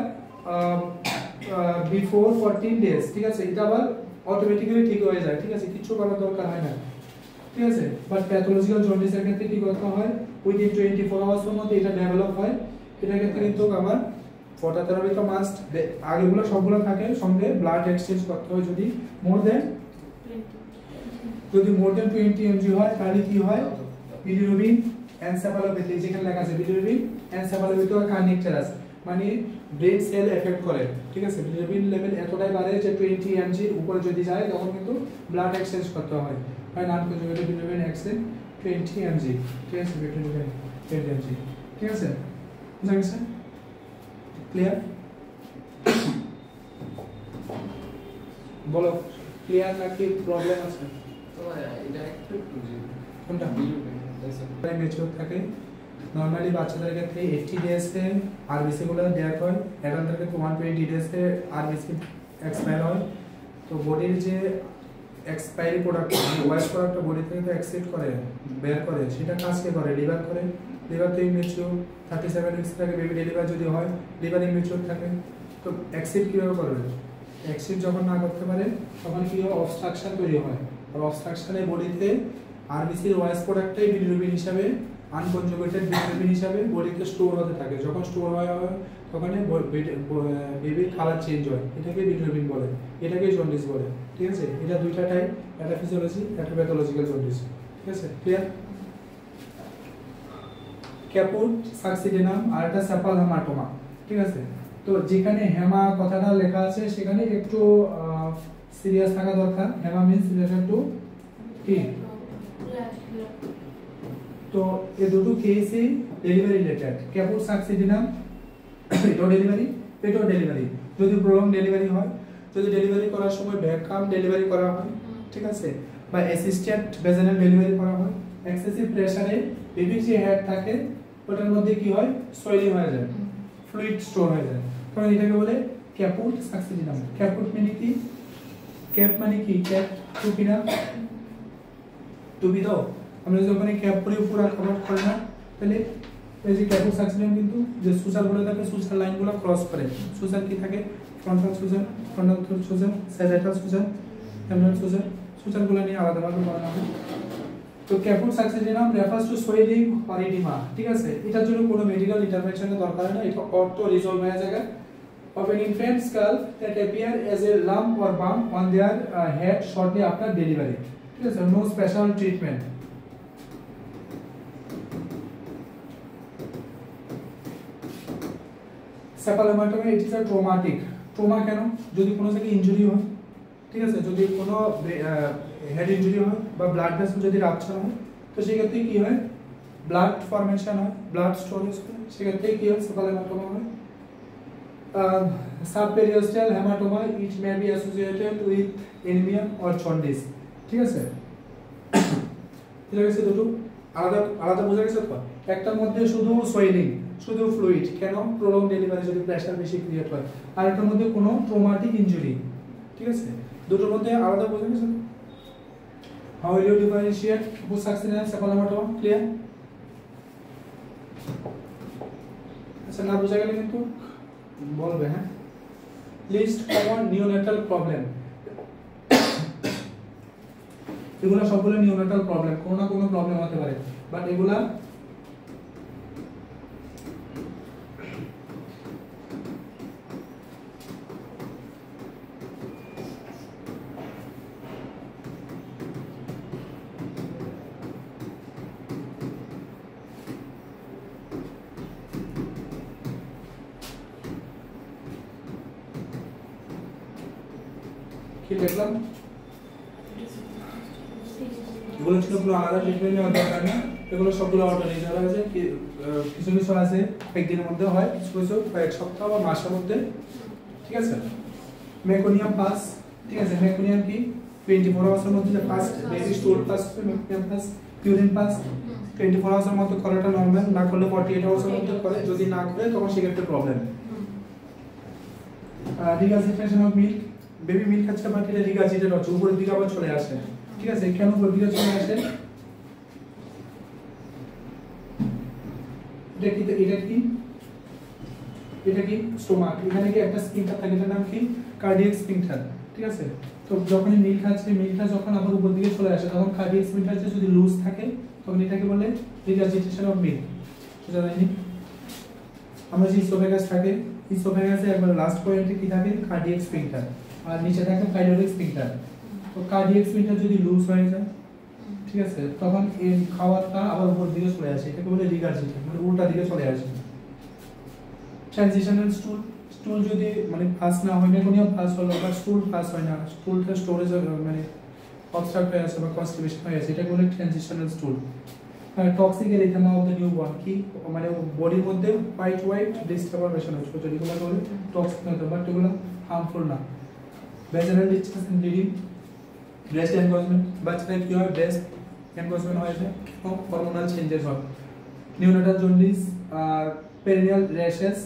বিফোর 14 ডেজ, ঠিক আছে। এটা আবার অটোমেটিক্যালি ঠিক হয়ে যায়, ঠিক আছে, কিছু করার দরকার হয় না, ঠিক আছে। বাট প্যাথোলজিক্যাল জন্ডিসের ক্ষেত্রে কি করতে হয়, উইদিন 24 আওয়ার্সের মধ্যে এটা ডেভেলপ হয়। এটার ক্ষেত্রে কিন্তু আমার ফটোথেরাপি তো মাস্ট, আগেগুলো সবগুলো থাকে, সঙ্গে ব্লাড এক্সচেঞ্জ করতে হয়। যদি মোর দেন 20 mg হয় তাহলে কি হয়, বিলিরুবিন এনসেফালোপ্যাথি, যেখানে লেখা আছে বিলিরুবিন এনসেফালোপ্যাথি আর কার্নিকটেরাস, মানে ব্রেন সেল এফেক্ট করে, ঠিক আছে। বিলিরুবিন লেভেল এতটাই বাড়ে যে 20 mg এর উপরে যদি যায় তখন কিন্তু ব্লাড এক্সচেঞ্জ করতে হয়, হয় নন কনজুগেটেড বিলিরুবিন এক্সচেঞ্জ 20 mg, ঠিক আছে। বিলিরুবিন 20 mg, ঠিক আছে, বুঝা গেছে? ক্লিয়ার? বলো ক্লিয়ার নাকি প্রবলেম আছে? এটা একটু কোনটা ম্যাচিউর থাকে নরমালি বাচ্চাদের ক্ষেত্রে 80 ডেজে আরবিসি গুলো দেওয়া হয়, অ্যাডাল্টদের ক্ষেত্রে 120 ডেজে আরবিসি এক্সপায়ার হয়। তো বডির যে এক্সপায়ারি প্রোডাক্ট, ওয়াইস প্রোডাক্টটা বডি থেকে তো এক্সিট করে, বের করে, সেটা কাজকে করে লিভার করে। লিভার তো ইমেচিউর 37 উইকস থেকে বেবি ডেলিভারি যদি হয়, লিভার ইমেচিউর থাকে। তো এক্সিট কিভাবে করবে, এক্সিট যখন না করতে পারে তখন কি হয়, অবস্ট্রাকশন তৈরি হয়। আর অবস্ট্রাকশনে বডিতে আরবিসির ওয়াইস প্রোডাক্টটাই বিলিরুবিন হিসাবে, আনকনজুগেটেড বিলিরুবিন হিসাবে বডিতে স্টোর হতে থাকে। যখন স্টোর হয় তখন বেবির কালার চেঞ্জ হয়, এটাকে বিলিরুবিন বলে, এটাকে জন্ডিস বলে, ঠিক আছে। এটা দুইটা টাইপ, একটা ফিজিওলজি, একটা প্যাথোলজিক্যাল জন্ডিস, ঠিক আছে, ক্লিয়ার? ক্যাপুট সাকসিডেনাম আর একটা সেপাল হেমাটোমা, ঠিক আছে। তো যেখানে হেমা কথাটা লেখা আছে সেখানে একটু সিরিয়াস থাকা দরকার। হেমা মিন্স রিলেটেড টু কি, তো এই দুটো কেসই ডেলিভারি রিলেটেড। ক্যাপুট সাকসিডেনাম এটাও ডেলিভারি, এটাও ডেলিভারি। যদি প্রলং ডেলিভারি হয়, যদি ডেলিভারি করার সময় ভ্যাকাম ডেলিভারি করা হয়, ঠিক আছে, বা অ্যাসিস্টেড ভেজানাল ডেলিভারি করা হয়, এক্সেসিভ প্রেসারে বেবির যে হেড থাকে ওটার মধ্যে কি হয়, সোয়েলিং হয়ে যায়, ফ্লুইড স্টোর হয়ে যায়, তখন এটাকে বলে ক্যাপুট সাকসিডেনাম। ক্যাপুট মানে কি, ক্যাপ মানে কি, ক্যাপ টুপি না, টুপি দাও, আমরা যখন ক্যাপ পরে পুরো কভার করে না, তাহলে এই যে ক্যাপুট সাকসিডেনাম কিন্তু যে সুসার বলে থাকে, সুসার লাইনগুলো ক্রস করে। সুসার কি থাকে, frontal suture, sagittal suture, femoral suture, সুসারগুলো নিয়ে আলাদাভাবে পড়ানো হবে। তো caput succedaneum refers to swelling or oedema, ঠিক আছে। এটার জন্য কোনো মেডিকেল ইন্টারভেনশনের দরকার হয় না, এটা অটো রিজলভ হয়ে যায়। of an infant skull that appear as a lump or bump on their head shortly after delivery, ঠিক আছে, no special treatment. সেপাল haematoma it is a traumatic. Trauma কেন, যদি কোনো জায়গায় ইনজুরি হয়, ঠিক আছে, যদি কোনো হেড ইনজুরি হয় বা ব্লাড ভেসেল যদি রাপচার হয়, তো সেক্ষেত্রে কি হয়, ব্লাড ফর্মেশন হয়, ব্লাড স্টোরেজ হয়, সেক্ষেত্রে কি হয়, সেপাল হেমাটোমা হয়। Subperiosteal hematoma, it may be associated with anemia or jaundice, ঠিক আছে। ঠিক আছে, দুটো আলাদা আলাদা বোঝা গেছে তো। একটার মধ্যে শুধু সোয়েলিং, শুধু ফ্লুইড, কেন, প্রলং ডেলিভারি যদি প্রেসার বেশি ক্রিয়েট হয়। আর একটার মধ্যে কোনো ট্রমাটিক ইনজুরি, ঠিক আছে, দুটোর মধ্যে আলাদা বোঝা গেছে। How will you differentiate caput saxinam and sepal hematoma? Clear? আচ্ছা, না বোঝা গেলে কিন্তু বলবে, হ্যাঁ। লিস্ট কমন নিওনেটাল প্রবলেম, এগুলো সবগুলো নিওনেটাল প্রবলেম, কোনো না কোনো প্রবলেম হতে পারে, বাট এগুলা কি দেখলাম, এগুলো ছিল পুরো আলাদা ট্রিটমেন্ট নেওয়ার দরকার না, এগুলো সবগুলো অর্ডার নিতে হবে। যে কিছু কিছু আছে একদিনের মধ্যে হয়, কিছু কিছু কয়েক সপ্তাহ বা মাসের মধ্যে, ঠিক আছে। মেকোনিয়াম পাস ঠিক আছে মেকোনিয়াম কি 24 আওয়ার্সের মধ্যে যে first baby স্টুল pass meconium pass urine pass 24 আওয়ার্সের মধ্যে করাটা নরমাল, না করলে 48 আওয়ার্সের মধ্যে করে, যদি না করে তখন সেক্ষেত্রে problem. Regurgitation of milk, baby milk খাচ্ছে বাট এটা রিগার্জিটেট হচ্ছে, উপরের দিকে আবার চলে আসে। ঠিক আছে, কেন উপরের দিকে চলে আসে? এটা কি স্টোমাক, এখানে কি একটা স্ফিংক্টার থাকে, এটার নাম কি কার্ডিয়াক স্ফিংক্টার। ঠিক আছে, তো যখন মিল্ক খাচ্ছে, মিল্কটা যখন আবার উপর দিকে চলে আসে তখন কার্ডিয়াক স্ফিংক্টার যদি লুজ থাকে তখন এটাকে বলে রিগার্জিটেশন অফ মিল্ক। বুঝা যায়নি? আমরা যে ইসোফেগাস থাকে, ইসোফেগাসে একবার লাস্ট পয়েন্টে কি থাকে কার্ডিয়াক স্ফিংক্টার, আর নিচে থাকে পাইলোরিক স্ফিংক্টার। তো কার্ডিয়াক স্ফিংক্টার যদি লুজ হয়ে যায়, ঠিক আছে, তখন এই খাওয়ারটা আবার উপর দিকে চলে আসে, এটাকে বলে রিগার্জিটেশন, মানে উল্টা দিকে চলে আসে। ট্রানজিশনাল স্টুল, স্টুল যদি মানে পাস না হয়, মেকোনিয়াম পাস হলো বা স্টুল পাস হয় না, স্টুলটা স্টোরেজ মানে অবস্ট্রাক্ট হয়ে আছে বা কনস্টিপেশন হয়ে আছে, এটাকে বলে transitional স্টুল। Toxic erythema of the newborn কি মানে বডির মধ্যে হোয়াইট ডিস্টারবেশন হচ্ছে, তো এগুলো বলে টক্সিক হতে, বাট এগুলো হার্মফুল না। Vaginal discharge and bleeding, breast engorgement, বাচ্চাদের কি হয় ব্রেস্ট এনগজমেন্ট হয়, হরমোনাল চেঞ্জেস হয়। Neonatal jaundice, perineal rashes,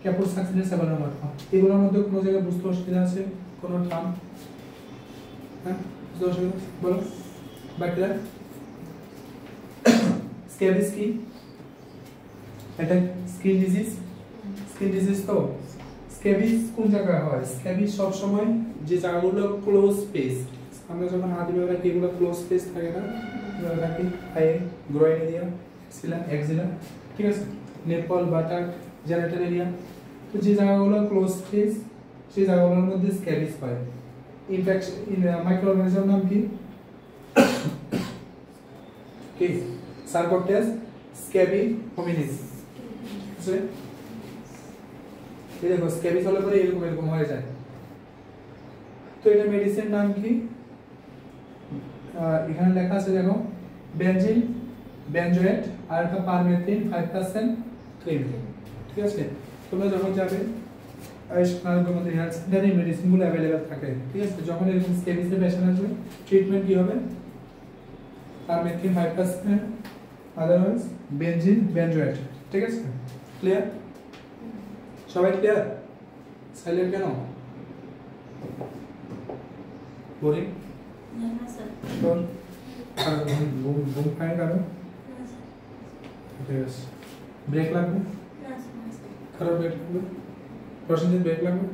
caput সাকসিনের সেবানোর মাথা, এগুলোর মধ্যে কোনো জায়গায় বুঝতে অসুবিধা আছে? কোনো টার্ম? হ্যাঁ বুঝতে অসুবিধা বলো। ব্যাকটেরিয়া স্ক্যাবিস কি? এটা স্কিন ডিজিজ, স্কিন ডিজিজ। তো স্ক্যাবিস কোন জায়গায় হয়? স্ক্যাবিস সব সময় যে জায়গাগুলো ক্লোজ স্পেস, আমরা যখন হাত দিয়ে রাখি এগুলো ক্লোজ স্পেস থাকে না, রাখি পায়ে, গ্রোইন এরিয়া, এক্সিলা, ঠিক আছে, নেপল, বাটাক, জেনিটাল এরিয়া, তো যে জায়গাগুলো ক্লোজ স্পেস সেই জায়গাগুলোর মধ্যে স্ক্যাবিস হয়। ইনফেকশন মাইক্রোঅর্গানিজম নাম কি? কি সার্কোপটেস স্ক্যাবি হোমিনিস। আছে এই দেখো স্ক্যাবিস হলে পরে এরকম এরকম হয়ে যায়। তো এটা মেডিসিন নাম কি? এখানে লেখা আছে দেখো, বেনজিন, বেনজোয়েট আর একটা পারমেথ্রিন 5% ক্রিম। ঠিক আছে, তোমরা যখন যাবে আয়ুষ্মানের হেলথ সেন্টারে মেডিসিনগুলো অ্যাভেলেবেল থাকে। ঠিক আছে, যখন এরকম স্ক্যাবিসের পেশেন্ট আসবে ট্রিটমেন্ট কি হবে? Permethrin 5%, otherwise benzene, benzoate. ঠিক আছে, ক্লিয়ার? সবাই ক্লিয়ার? সাইলেন্ট কেন? বোরিং? না স্যার। তো আর ঘুম পায় কারো? ঠিক আছে, ব্রেক লাগবে? না স্যার। খারাপ ব্রেক লাগবে? প্রসেনজিৎ ব্রেক লাগবে?